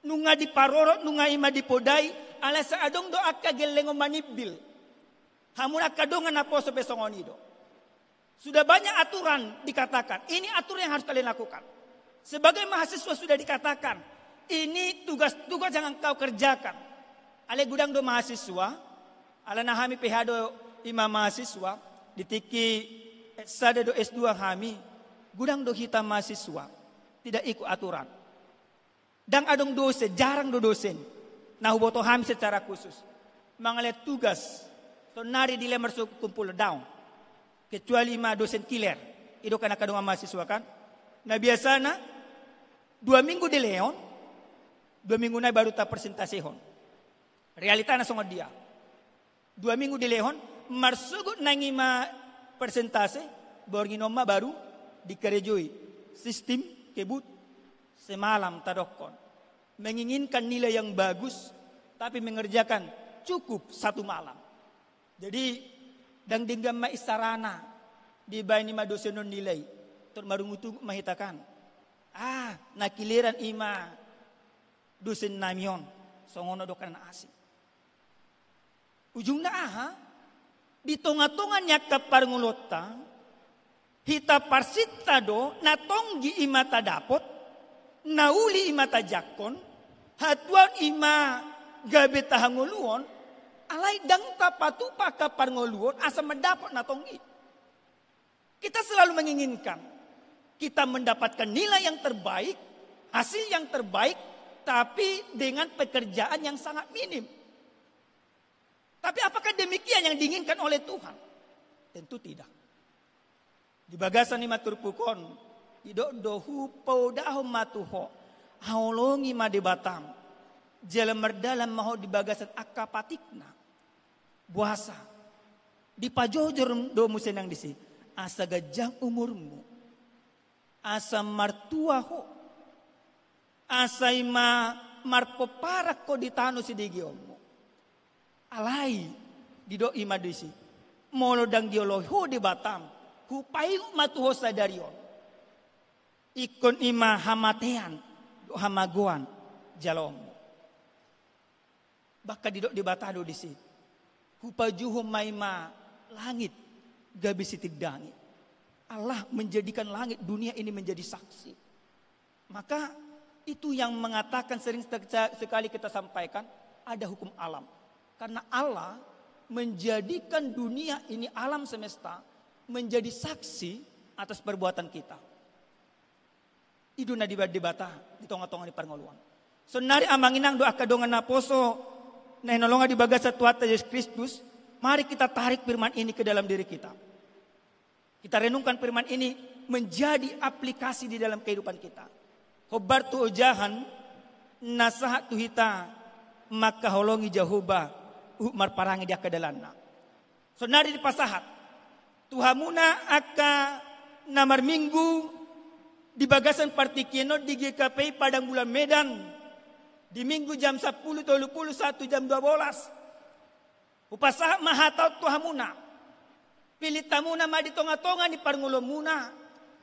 Nunga di parorot, nunga ima di podai. Ale sa adong do akka geleng manibil. Hamuna kadongan na poso besongonido. Sudah banyak aturan dikatakan. Ini aturan yang harus kalian lakukan. Sebagai mahasiswa sudah dikatakan. Ini tugas-tugas yang engkau kerjakan. Ale gudang do mahasiswa. Ala nahami pehado ima mahasiswa. Ditiki sada do S2 kami. Gudang do kita mahasiswa. Tidak ikut aturan. Dan adong dosen. Jarang do dosen. Nah huboto kami secara khusus. Mengalet tugas. So nari dilemar so kumpul down. Kecuali ma dosen killer. Itu kan akadungan mahasiswa kan. Nah biasanya 2 minggu di leon. 2 minggu na baru tak presentasi hon. Realita na songod dia. 2 minggu di leon. Marsugut nangima presentasi. Borginoma baru dikerejui. Sistem kebut. Semalam tadokon. Menginginkan nilai yang bagus. Tapi mengerjakan cukup 1 malam. Jadi dang dinggam maisarana di bani ma dosenon nilai tur marungutu mahitakan nakiliran ima dosen namion songono dokan asik ujungna di tonga-tonga nyaka parngulota hita parsita do natonggi ima tadapot nauli ima tajakon hatuan ima gabe tahanguluon alai dang tapatu paka parngoluon asa mendapat natonggi. Kita selalu menginginkan kita mendapatkan nilai yang terbaik, hasil yang terbaik, tapi dengan pekerjaan yang sangat minim. Tapi apakah demikian yang diinginkan oleh Tuhan? Tentu tidak. Di bagasan ni maturpukon, idok dohu paudahom matuho, haolongi made Batam, jalan merdalam maho di bagasan akapatikna. Puasa di pajojor do musenang disi asa gajang umurmu asa martuaho asa ima marpoparak ko ditano si digiomu alai di do ima disi molo dang dioloho di Batam hupayu matuho sadarion ikon ima hamatean do hamagoan jalomu baka di do di Batado disi hupajuhum maima langit gabisi tiddangi. Allah menjadikan langit dunia ini menjadi saksi. Maka itu yang mengatakan sering sekali kita sampaikan ada hukum alam. Karena Allah menjadikan dunia ini alam semesta menjadi saksi atas perbuatan kita. Iduna di bata di tonga-tonga di parngoluan. Senari amanginang doa kadongan na poso nah nolonga di bagasa Tuhan Yesus Kristus, mari kita tarik firman ini ke dalam diri kita. Kita renungkan firman ini menjadi aplikasi di dalam kehidupan kita. Hobar tu ojahan nasahat tu hita maka holongi Jehovah umar parangi dia ke dalamna. Sonari di pasahat Tuhamuna aka namar minggu di bagasan partikino di GKPI Padang Bulan Medan. Di minggu jam 10.31 jam 12. Upasa mahatau Tuhamuna. Pilih tamuna madi tonga-tonga di parngulo muna.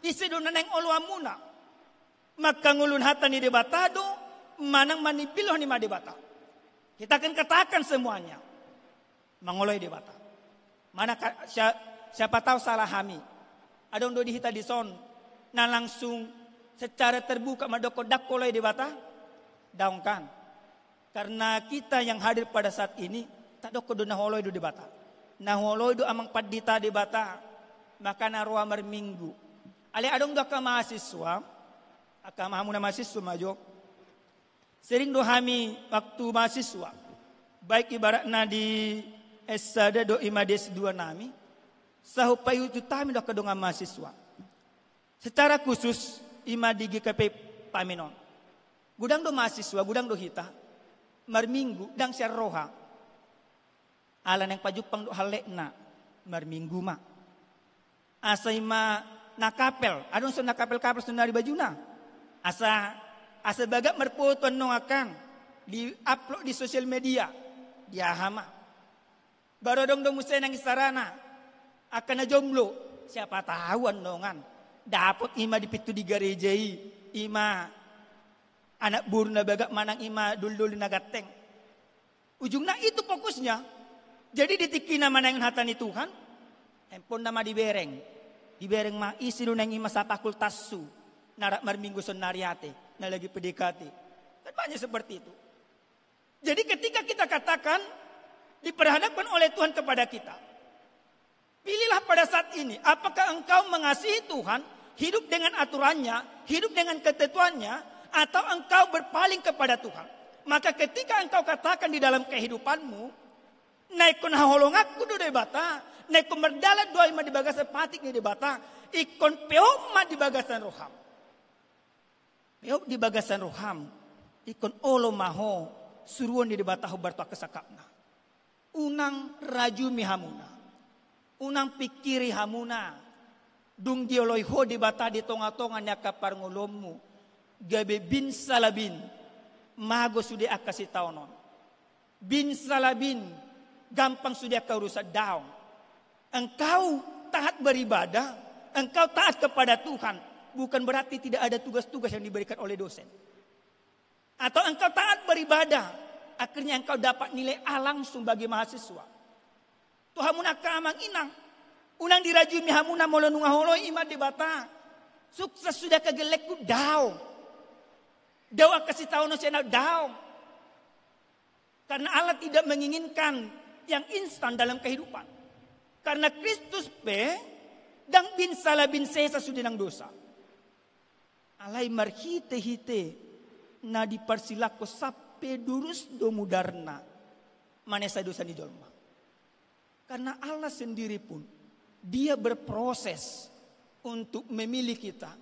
Isi do naneng oluwa muna. Maka ngulun hata ni debatado. Manang manipiloh ni madebata. Kita akan katakan semuanya. Mangoloy debata. Mana siapa tahu salah kami. Adong do dihita di son. Na langsung secara terbuka madokodak kolay debata. Daungkan. Karena kita yang hadir pada saat ini tak doko do naholoy do debata. Naholoy do amang padita debata. Maka naruah minggu. Ale adong do ka mahasiswa. Aka mahamuna mahasiswa majo. Sering do kami waktu mahasiswa. Baik ibaratna di S1 do imades 2 nami. Sahupai itu kami do kadonga mahasiswa. Secara khusus ima di GKP Paminon. Gudang do mahasiswa, gudang do hita, marminggu dang siar roha. Alan yang pajupang do halekna, marminggu ma. Asa ima nakapel, adon so nakapel-kapel sunari bajuna. Asa bagak merfoto nong akan di upload di sosial media, dia hama. Baru dong musay nang isarana, akan na jomblo, siapa tahu nongan. Dapat ima dipitu di garejai, ima anak buru na bagak manang ima dul-dul nagateng. Ujungnya itu fokusnya. Jadi ditiki nama nang hatani Tuhan, empon nama dibereng ma isi nang ima sa fakultas su, narak marminggu sonariate, na lagi PDKT. Kan banyak seperti itu. Jadi ketika kita katakan diperhadapkan oleh Tuhan kepada kita, pilihlah pada saat ini, apakah engkau mengasihi Tuhan, hidup dengan aturannya, hidup dengan ketentuannya, atau engkau berpaling kepada Tuhan. Maka ketika engkau katakan di dalam kehidupanmu, naikun haholongakku do debata, naikun merdalat doa ima di bagasan patik ni debata, ikon peoma di bagasan roham. Peok di bagasan roham, ikon olo maho, suruan di debata hubarto kesakapna. Unang raju mihamuna. Unang pikiri hamuna. Dung dioloi ho di bata di tonga-tonga nyakapar ngolomu. Gabe bin salabin. Mago sudah akasi taunon. Bin salabin. Gampang sudah kau rusak daun. Engkau taat beribadah. Engkau taat kepada Tuhan. Bukan berarti tidak ada tugas-tugas yang diberikan oleh dosen. Atau engkau taat beribadah. Akhirnya engkau dapat nilai A langsung bagi mahasiswa. Tuhamuna kamang inang. Unang diraju mihamuna molo nungaholoi ima debata. Sukses sudah kegelekku daw. Daw kasih tahu no channel daw. Karena Allah tidak menginginkan yang instan dalam kehidupan. Karena Kristus pe dang bin salah bin sesa sudah nang dosa. Alai marhite-hite na dipersilako sape durus do mudarna. Manesa dosa ni jolma. Karena Allah sendiri pun dia berproses untuk memilih kita,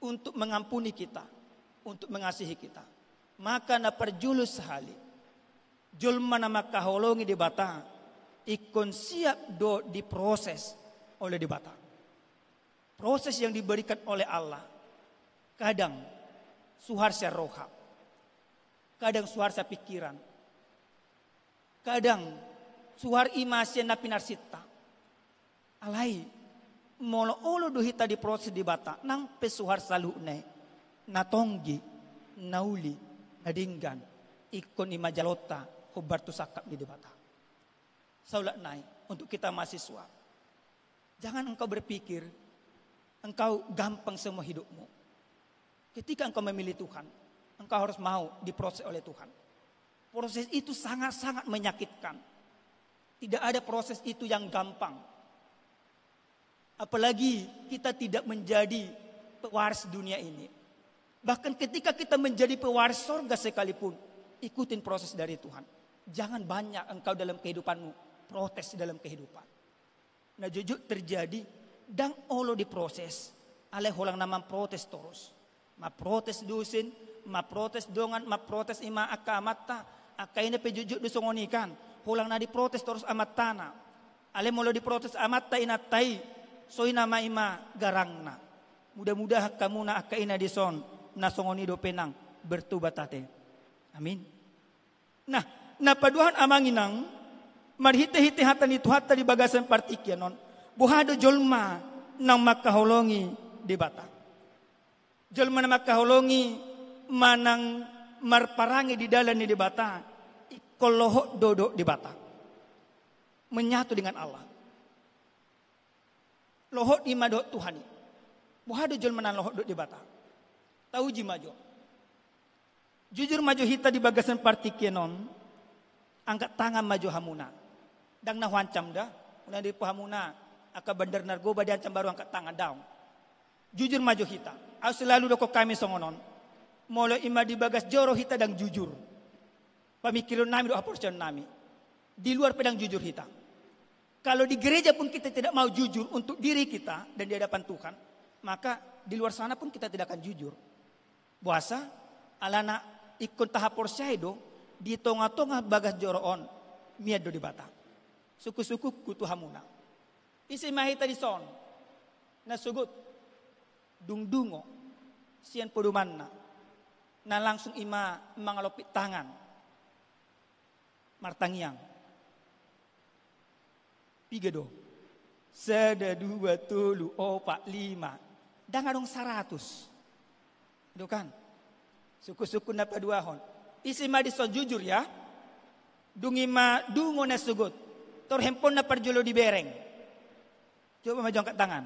untuk mengampuni kita, untuk mengasihi kita. Maka na perjulus sehali. Jolma nama kaholongi di bata. Ikon siap do diproses oleh di bata. Proses yang diberikan oleh Allah. Kadang suharsa roha. Kadang suharsa pikiran. Kadang suhar imasya na pinarsita. Alai molo olo dohita di proses di bata. Nang pesuhar salune. Natonggi. Nauli. Nadinggan. Ikon imajalota. Hubartu sakap di bata. Saulat naik. Untuk kita mahasiswa. Jangan engkau berpikir. Engkau gampang semua hidupmu. Ketika engkau memilih Tuhan. Engkau harus mau diproses oleh Tuhan. Proses itu sangat-sangat menyakitkan. Tidak ada proses itu yang gampang. Apalagi kita tidak menjadi pewaris dunia ini. Bahkan ketika kita menjadi pewaris surga sekalipun. Ikutin proses dari Tuhan. Jangan banyak engkau dalam kehidupanmu. Protes dalam kehidupan. Nah jujur terjadi. Dang olo diproses. Ale holang nama protes terus. Ma protes dusin. Ma protes dongan. Ma protes ima akamata. Akaina pejujur dusongonikan. Hulang na diprotes terus amat tanah. Ale molo diprotes amat ta inatai. Soy nama ima garangna. Mudah-mudah kamu na akaina dison. Nasongoni do penang. Bertubatate. Amin. Nah, napaduhan amanginang. Marhite-hite hatan itu hata di bagasan partikyanon. Buhado jolma nang makaholongi di bata. Jolma nang makaholongi manang marparangi di dalam di bata. Kolohok dodok di bata. Menyatu dengan Allah. Lohok di madok Tuhan. Buhado jol menan lohok dok di bata. Tahu ji majo. Jujur maju hita di bagasan partikienon. Angkat tangan maju hamuna. Dang na wancam dah. Una di hamuna. Aka bandar nargoba diancam baru angkat tangan daun. Jujur maju hita. Aku selalu doko kami songonon. Molo ima di bagas joro hita dang jujur. Pemikiran nami doa porsian nami. Di luar pedang jujur kita. Kalau di gereja pun kita tidak mau jujur untuk diri kita dan di hadapan Tuhan. maka di luar sana pun kita tidak akan jujur. Puasa alana ikut tahap porsyaido di tonga-tonga bagas joroon miado di bata. Suku-suku kutu hamuna. Isi mahita di son. Nasugut dungdungo sian podumanna. Na langsung ima mangalopit tangan. Martangiang. Pigado. Sada dua tulu opat lima. Dangadong 100. Itu kan. Suku-suku na paduahon. Isi ma dison jujur ya. Dungi ma dungo na sugut. Tor hempon na parjolo di bereng. Coba maju angkat tangan.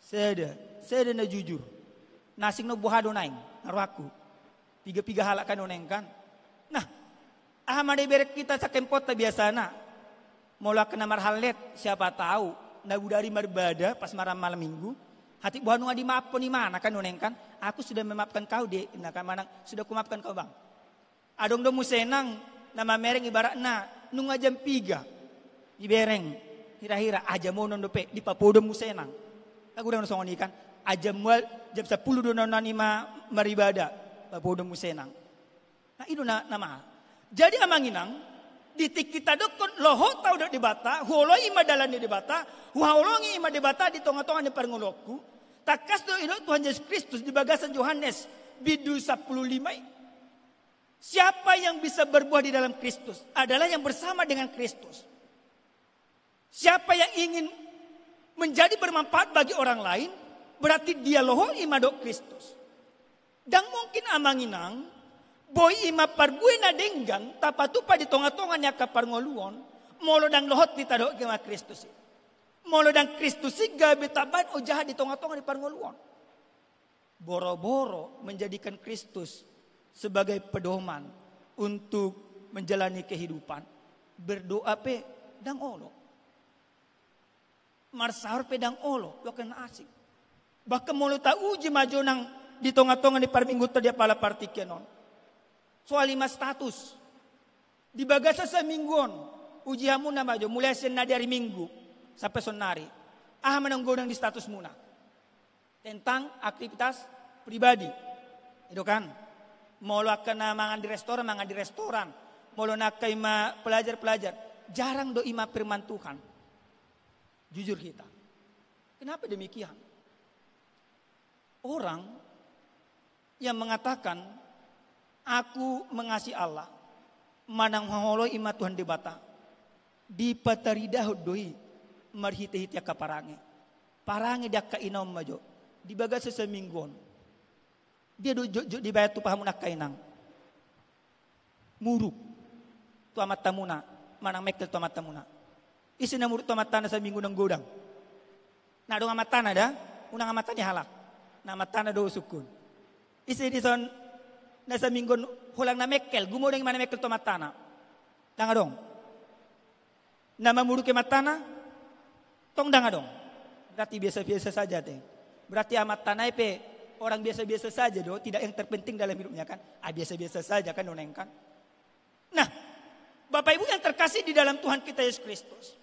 Seda na jujur. Nasing no buhado naing. Naruaku. Piga-piga halak kan oneng kan. Nah. Ahmad berek kita sa kempot ta biasa na. Mola kena marhalet. Siapa tahu. Nabudari marbada pas malam minggu. Hati buah nunga dimaafkan di mana kan noneng kan? Aku sudah memaafkan kau dek. Nah kan manang sudah kumaafkan kau bang. Adong domu senang nama mereng ibarat na nunga jam 3 di bereng. Hira-hira aja mau nondope di papodo mu senang. Aku udah nonton ini kan. Aja mual jam 10 donon nima maribada papodo mu senang. Nah itu nama. Jadi amanginang ditik kita dokon loho tau dok di bata, huolo ima dalan di bata, huolongi ima di bata di tonga-tonga di parngolokku. Takas do ino Tuhan Yesus Kristus di bagasan Yohanes bidu 15. Siapa yang bisa berbuah di dalam Kristus adalah yang bersama dengan Kristus. Siapa yang ingin menjadi bermanfaat bagi orang lain berarti dia loho ima dok Kristus. Dan mungkin amanginang boy ima parbuena denggang tapatupa di tonga-tonganya ka parngoluon molo dang lohot di tadok kema Kristus. Molo dang Kristus gabe taban o jahat di tonga-tonga di parngoluon. Boro-boro menjadikan Kristus sebagai pedoman untuk menjalani kehidupan. Berdoa pe dang olo. Marsahur pe dang olo, lo kena asik. Bahkan molo ta uji maju nang di tonga-tonga di parminggu dia pala partikenon. Soal 5 status. Di bagasa sa mingguon. Uji hamu na majo. Mulai sena dari minggu. Sampai sonari. Menanggodang di status muna. Tentang aktivitas pribadi. Itu kan. Molo akan mangan di restoran. Molo nak ima pelajar. Jarang do ima firman Tuhan. Jujur kita. Kenapa demikian? Orang yang mengatakan aku mengasihi Allah. Manang holo ima Tuhan di bata. Di pataridah doi. Marhiti-hiti ka parange. Parange dia ka inom majo. Di bagas sa mingguon. Dia di bayat tu pahamu nak kainang. Muruk. Tu amat tamuna. Manang mekel tu amat tamuna. Isi na muruk tu amat tanah sa minggu ng godang. Na dong amat tanah dah. Unang amat tanah halak. Na amat tanah do sukun. Isi di son nasa minggon hulang na mekel. Gumodang mana mekel tu amat tanah. Tanga dong. Na mamuruk ke matana. Tong danga dong. Berarti biasa-biasa saja teh. Berarti amat tanah pe orang biasa-biasa saja do, tidak yang terpenting dalam hidupnya kan. Biasa-biasa saja kan noneng kan. Nah, Bapak Ibu yang terkasih di dalam Tuhan kita Yesus Kristus.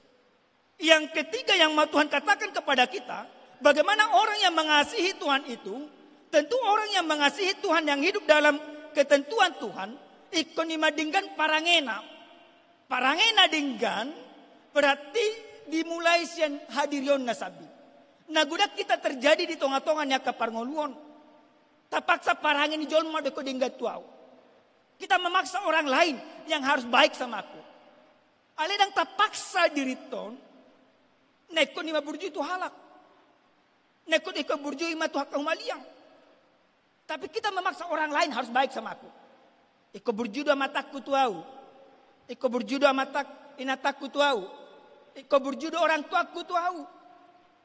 Yang ketiga yang mau Tuhan katakan kepada kita, bagaimana orang yang mengasihi Tuhan itu, tentu orang yang mengasihi Tuhan yang hidup dalam ketentuan Tuhan, ikon imadinggan parangena. Parangena dinggan berarti dimulai sian hadirion nasabi. Nagudak kita terjadi di tonga-tonganya ke parngoluon. Tapaksa parangin di jolma deko dinggat tuau. Kita memaksa orang lain yang harus baik sama aku. Aledang tapaksa diriton. Neko nima burju itu halak. Neko iko burju ima tu hak humaliang. Tapi kita memaksa orang lain harus baik sama aku. Iko burju do amatakku tuau. Iko burju do amatak inatakku tuau. Iko berjudo orang tuaku tuau.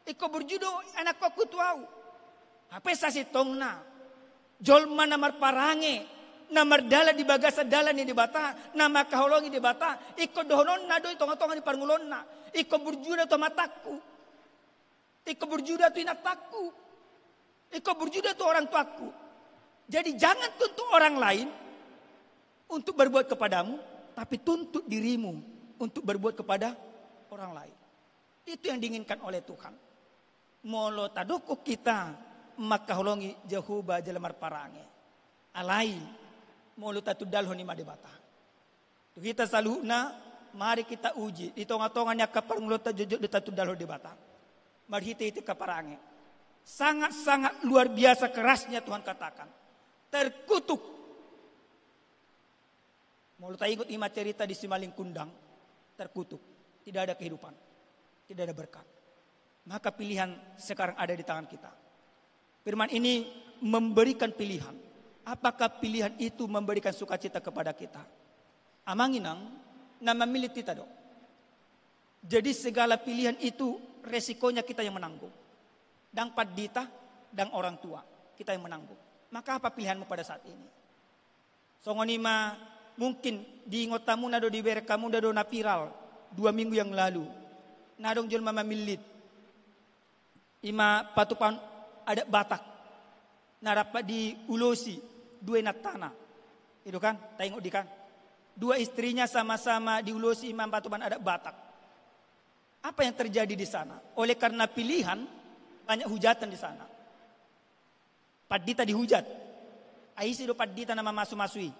Iko berjudo anakku aku tuau. Apa sasi tongna. Jolma namar parange. Namar dala di bagasa dala ni di bata. Nama kaholongi di bata. Iko dohonon na do tonga-tonga di parngulon na. Iko berjudo to mataku. Iko berjudo to inatakku. Iko berjudo to orang tuaku. Jadi jangan tuntut orang lain untuk berbuat kepadamu. Tapi tuntut dirimu untuk berbuat kepada orang lain. Itu yang diinginkan oleh Tuhan. molo tadoko kita makaholongi Jehuba jelamar parange. Alai molo tatudal honi madebata. Tu kita saluna mari kita uji di tonga-tongannya kaparngulota jujur di tatudal honi debata. Mari hite kaparange. Sangat-sangat luar biasa kerasnya Tuhan katakan. Terkutuk. Molo ta ingat ima cerita di Simalin Kundang, terkutuk. Tidak ada kehidupan. Tidak ada berkat. Maka pilihan sekarang ada di tangan kita. Firman ini memberikan pilihan. Apakah pilihan itu memberikan sukacita kepada kita? Amanginang nama milik kita dong. Jadi segala pilihan itu resikonya kita yang menanggung. Dan padita dan orang tua kita yang menanggung. Maka apa pilihanmu pada saat ini? Songonima mungkin di ngotamu nado di berekamu nado na viral 2 minggu yang lalu. Nadong jual mama milit. Ima patupan ada Batak. Narapat di Ulosi 2 natana. Itu kan? Tengok di kan? 2 istrinya sama-sama di Ulosi imam patupan ada Batak. Apa yang terjadi di sana? Oleh karena pilihan banyak hujatan di sana. Padita dihujat. Aisi do padita nama masu-masui.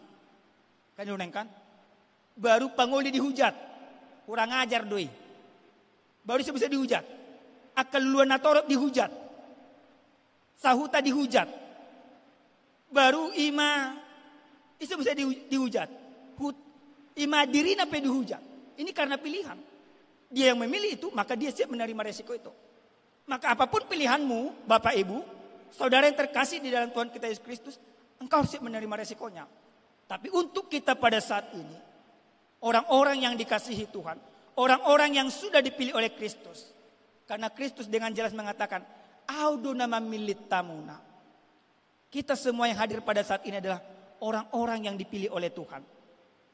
Kan itu kan? Baru pangoli dihujat. Kurang ajar doi. Baru bisa dihujat. Akal luar natorot dihujat. Sahuta dihujat. Baru ima itu bisa dihujat. Ima diri nape dihujat. Ini karena pilihan. Dia yang memilih itu, maka dia siap menerima resiko itu. Maka apapun pilihanmu, Bapak Ibu, saudara yang terkasih di dalam Tuhan kita Yesus Kristus, engkau siap menerima resikonya. Tapi untuk kita pada saat ini, orang-orang yang dikasihi Tuhan, orang-orang yang sudah dipilih oleh Kristus. Karena Kristus dengan jelas mengatakan, Audo nama milit tamuna. Kita semua yang hadir pada saat ini adalah orang-orang yang dipilih oleh Tuhan.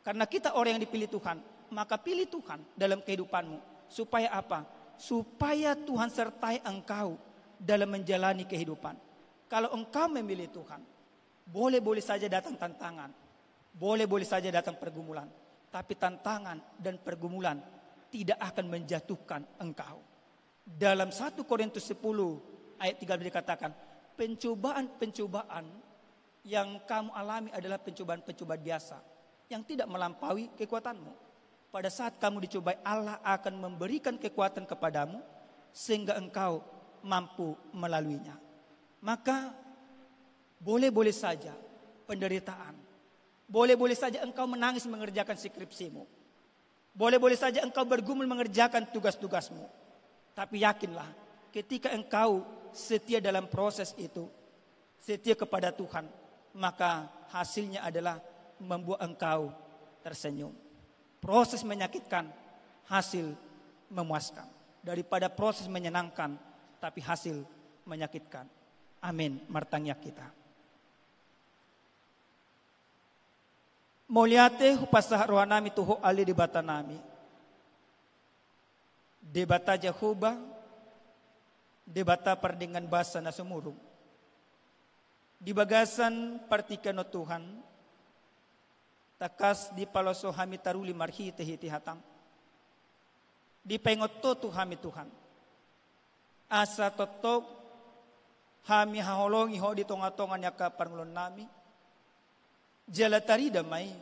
Karena kita orang yang dipilih Tuhan, maka pilih Tuhan dalam kehidupanmu. Supaya apa? Supaya Tuhan sertai engkau dalam menjalani kehidupan. Kalau engkau memilih Tuhan, boleh-boleh saja datang tantangan. Boleh-boleh saja datang pergumulan. Tapi tantangan dan pergumulan tidak akan menjatuhkan engkau. Dalam 1 Korintus 10 ayat 13 dikatakan, pencobaan-pencobaan yang kamu alami adalah pencobaan-pencobaan biasa yang tidak melampaui kekuatanmu. Pada saat kamu dicobai, Allah akan memberikan kekuatan kepadamu sehingga engkau mampu melaluinya. Maka boleh-boleh saja penderitaan. Boleh-boleh saja engkau menangis mengerjakan skripsimu. Boleh-boleh saja engkau bergumul mengerjakan tugas-tugasmu. Tapi yakinlah, ketika engkau setia dalam proses itu, setia kepada Tuhan, maka hasilnya adalah membuat engkau tersenyum. Proses menyakitkan, hasil memuaskan. Daripada proses menyenangkan, tapi hasil menyakitkan. Amin. Martangyak kita. Moliate hupasah rohanami tuho ali di bata nami. Debata Jehovah, debata perdingan basa na sumurong. Di bagasan partikano Tuhan, takas di paloso hami taruli marhi tehiti hatang. Di pengoto tu hami Tuhan. Asa totok hami haholongi ho di tonga-tongan yaka parngulon nami. Jalatari damay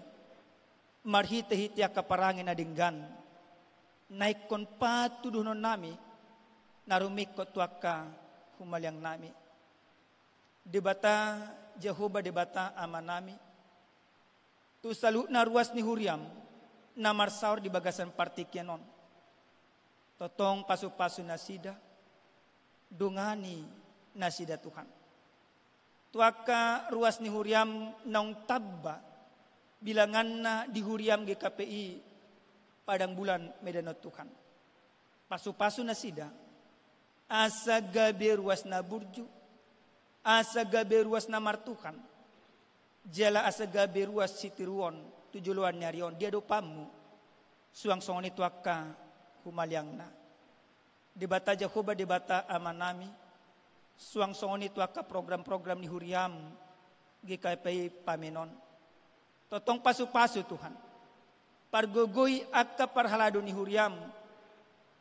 marhi tehiti yaka parangin adinggan. Naikon pa tudunon nami narumikot waka humalyang nami. Debata Jehovah debata ama nami. Tu salu na ruas ni Huriam na marsaur di bagasan partikyanon. Totong pasu-pasu nasida dungani nasida Tuhan. Tuaka ruas ni Huriam nong tabba bilangan na di Huriam GKPI padang bulan medanot Tuhan. Pasu-pasu nasida asa gabe ruas na burju, asa gabe ruas na martukan. Jala asaga beruas sitiruon tujuluan nyarion dia dopamu suang songoni tuaka humalyang na debata Jehovah debata amanami suang songoni tuaka program-program ni Huriam GKPI pamenon totong pasu-pasu Tuhan pargogoy akka parhalado ni Huriam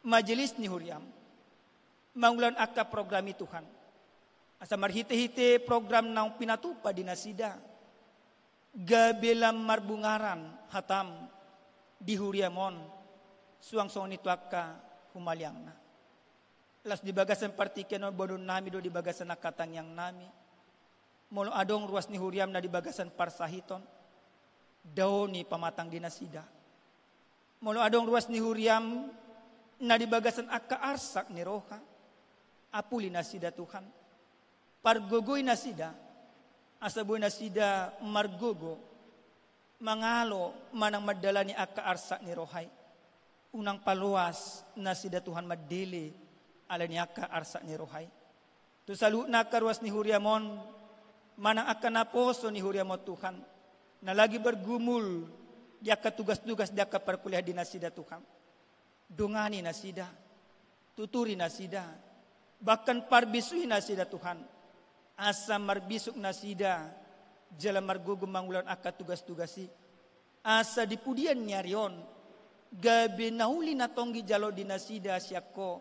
majelis ni Huriam mangulan aka programi Tuhan. Asa marhite-hite program naung pinatupa di nasida. Gabelam marbungaran hatam di huriamon suang song nito aka humaliangna. Las di bagasan partikian bodon nami do di bagasan akatang yang nami. Molo adong ruas ni huriam na di bagasan parsahiton. Daw ni pamatang di nasida. Molo adong ruas ni huriam na di bagasan akka arsak ni roha. Apuli nasida Tuhan. Pargogoy nasida. Asaboy nasida margogo. Mangalo manang madala ni akka arsak ni rohay. Unang paluas nasida Tuhan madili ala ni akka arsak ni rohay. Tu salu na karuas ni huriamon manang akka naposo ni huriamon Tuhan. Na lagi bergumul dia ka tugas-tugas dia ka perkuliah di nasida Tuhan. Dungani nasida, tuturi nasida, bahkan parbisui nasida Tuhan. Asa marbisuk nasida, jala margugum mangulan aka tugas-tugasi. Asa dipudian nyarion, gabi nauli na tonggi jalo di nasida siako,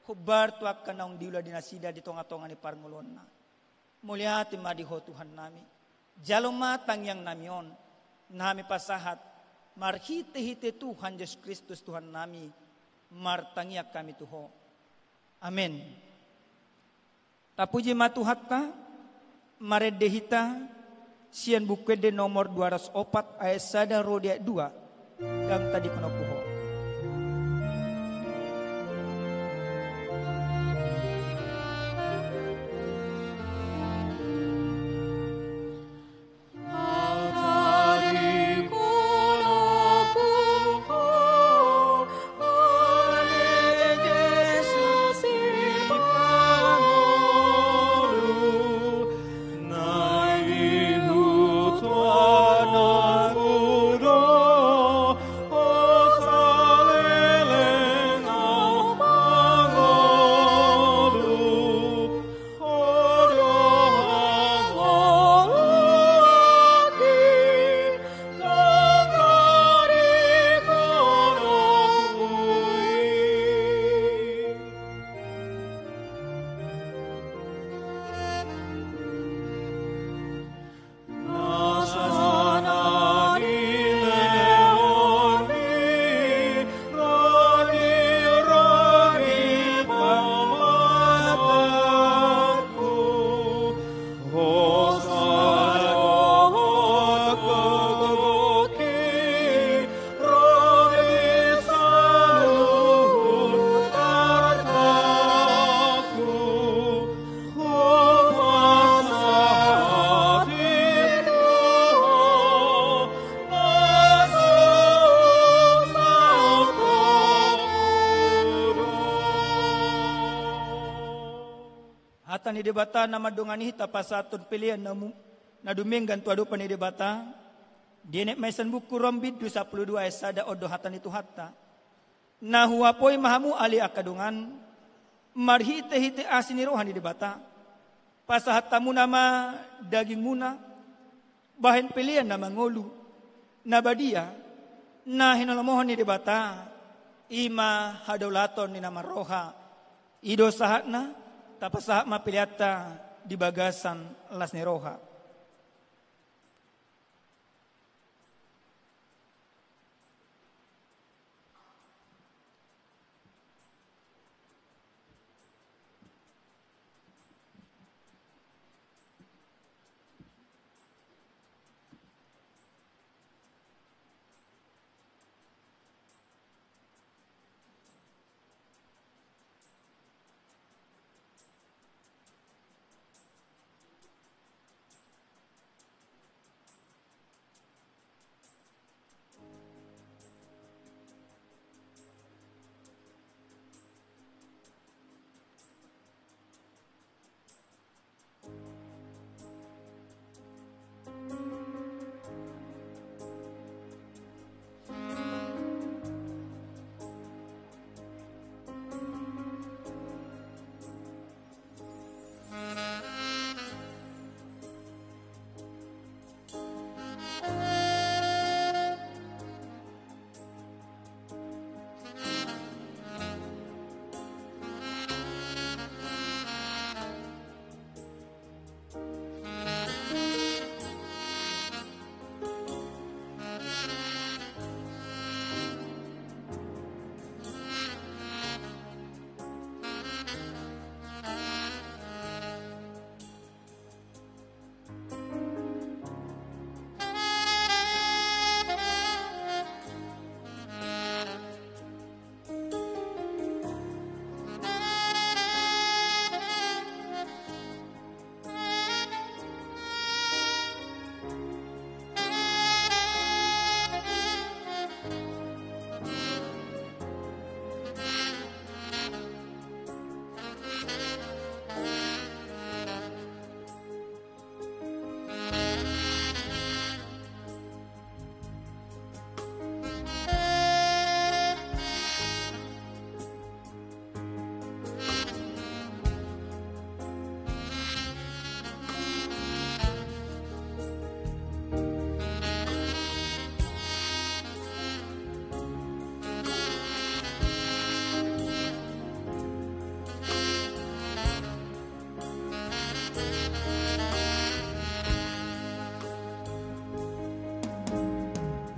hubar tu akka naung diula di nasida di tonga-tonga ni parngulon na. Mulyati madiho Tuhan nami. Jalo matang yang namion, nami pasahat, marhite-hite Tuhan Yesus Kristus Tuhan nami, martangia kami tuho. Amin. Tapuji matuhatta, maredehita, sian bukwede nomor 204 ayat sada rodia 2, dan tadi kono puho. Ni debata na madungani hita pasatun pilihan na duminggan tuado pa ni debata dinek maisan buku rombid 22 ayat sada odo hatan itu hatta na huapoy mahamu ali akadungan marhite-hite asini rohani debata pasahatamu nama daging muna bahan pilihan na mangolu na badia na hinalamohan ni debata ima hadolaton ni nama roha ido sahat na tapasa mapiliata di bagasan las neroha.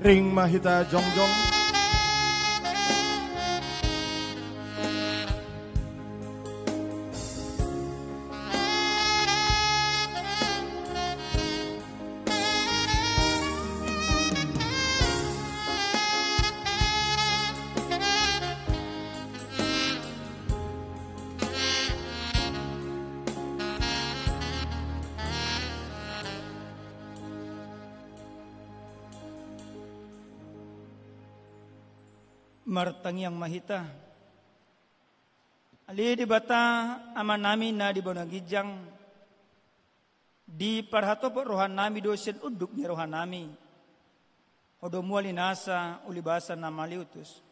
Ring Mahita Jongjong. Martang yang mahita. Ali di bata aman nami na di bonagijang. Di parhatopo rohan nami dosen uduk ni rohan nami. Odo muali nasa ulibasa na maliutus.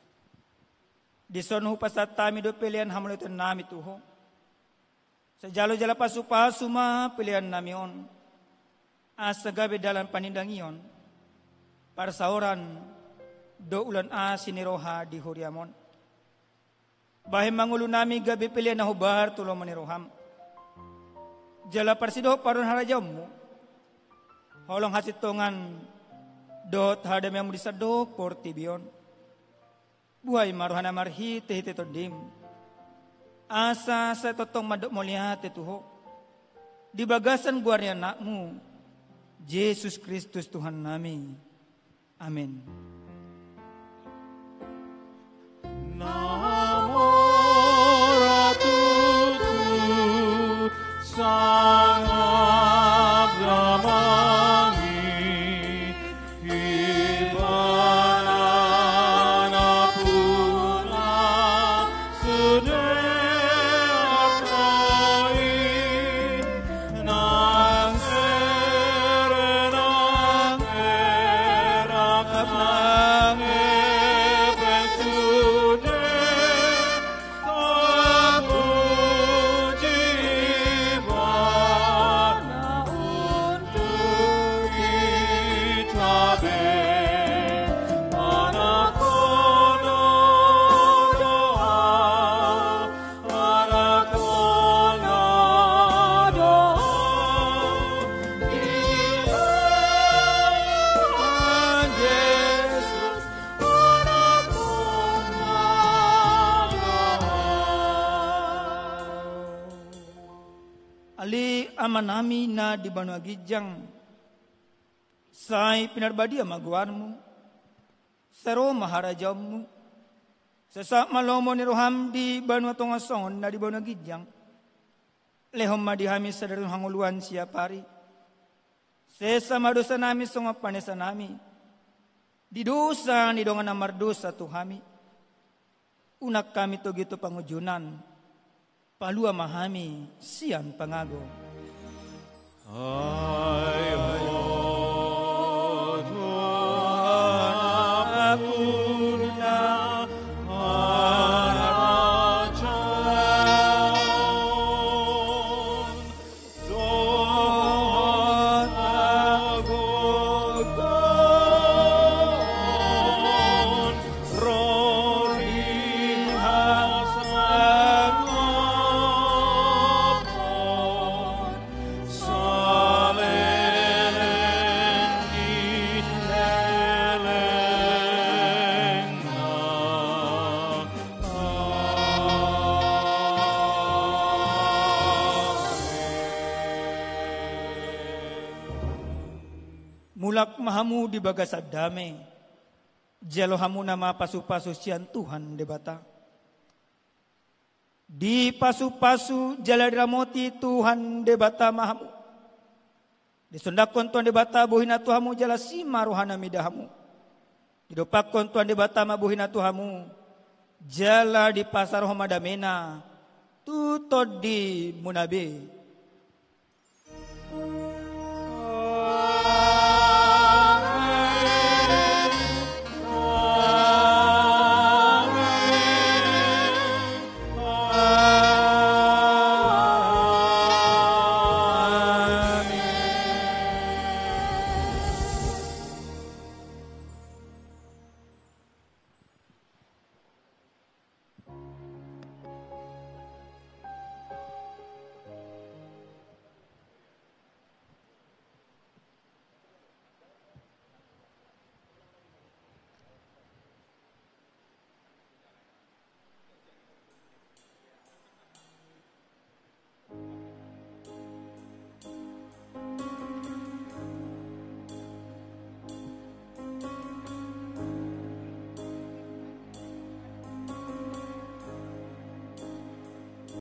Di sonhu pasat tami do pilihan hamulutan nami tuho. Sa jalo-jala pasu-pasu ma pilihan nami on. Asa gabi dalam panindang iyon. Para saoran do ulan siniroha di huriamon. Bahim mangulo nami gabi pilihan na hubar tulong maniroham. Jala parsido parun harajam mo. Holong hasitongan dot hadam yang mudisadok porti biyon. Buhay maruhana marhi tehite todim. Asa sa totong madok molihat tuho. Di bagasan guarnya nakmu. Yesus Kristus Tuhan nami. Amin. Namo Ratuku Sang Abramangi Ibanana Puna Sudeakai Nang Serenang Erak Nang amanami na di banwagijang say pinarbadi amaguanmu saro maharajammu sesa malomo ni roham di banwatong asongon na di banwagijang lehom madihami sa darun hanguluan siya pari sesa madosa nami songa panesa nami di dosa ni dongan amardosa tuhami unak kami to gitu pangujunan palua mahami sian pangago. Hai ho Tuhan apuna harajan Tuhan agogon rohin hasanopon mulak mahamu di bagasad dame jalo hamu nama pasu-pasu sian Tuhan debata di pasu-pasu jala ramoti Tuhan debata mahamu di sondakon Tuhan debata buhina Tuhamu jala sima rohana midahamu di dopakon Tuhan debata mabuhina Tuhamu jala di pasar homadamena tutod di munabe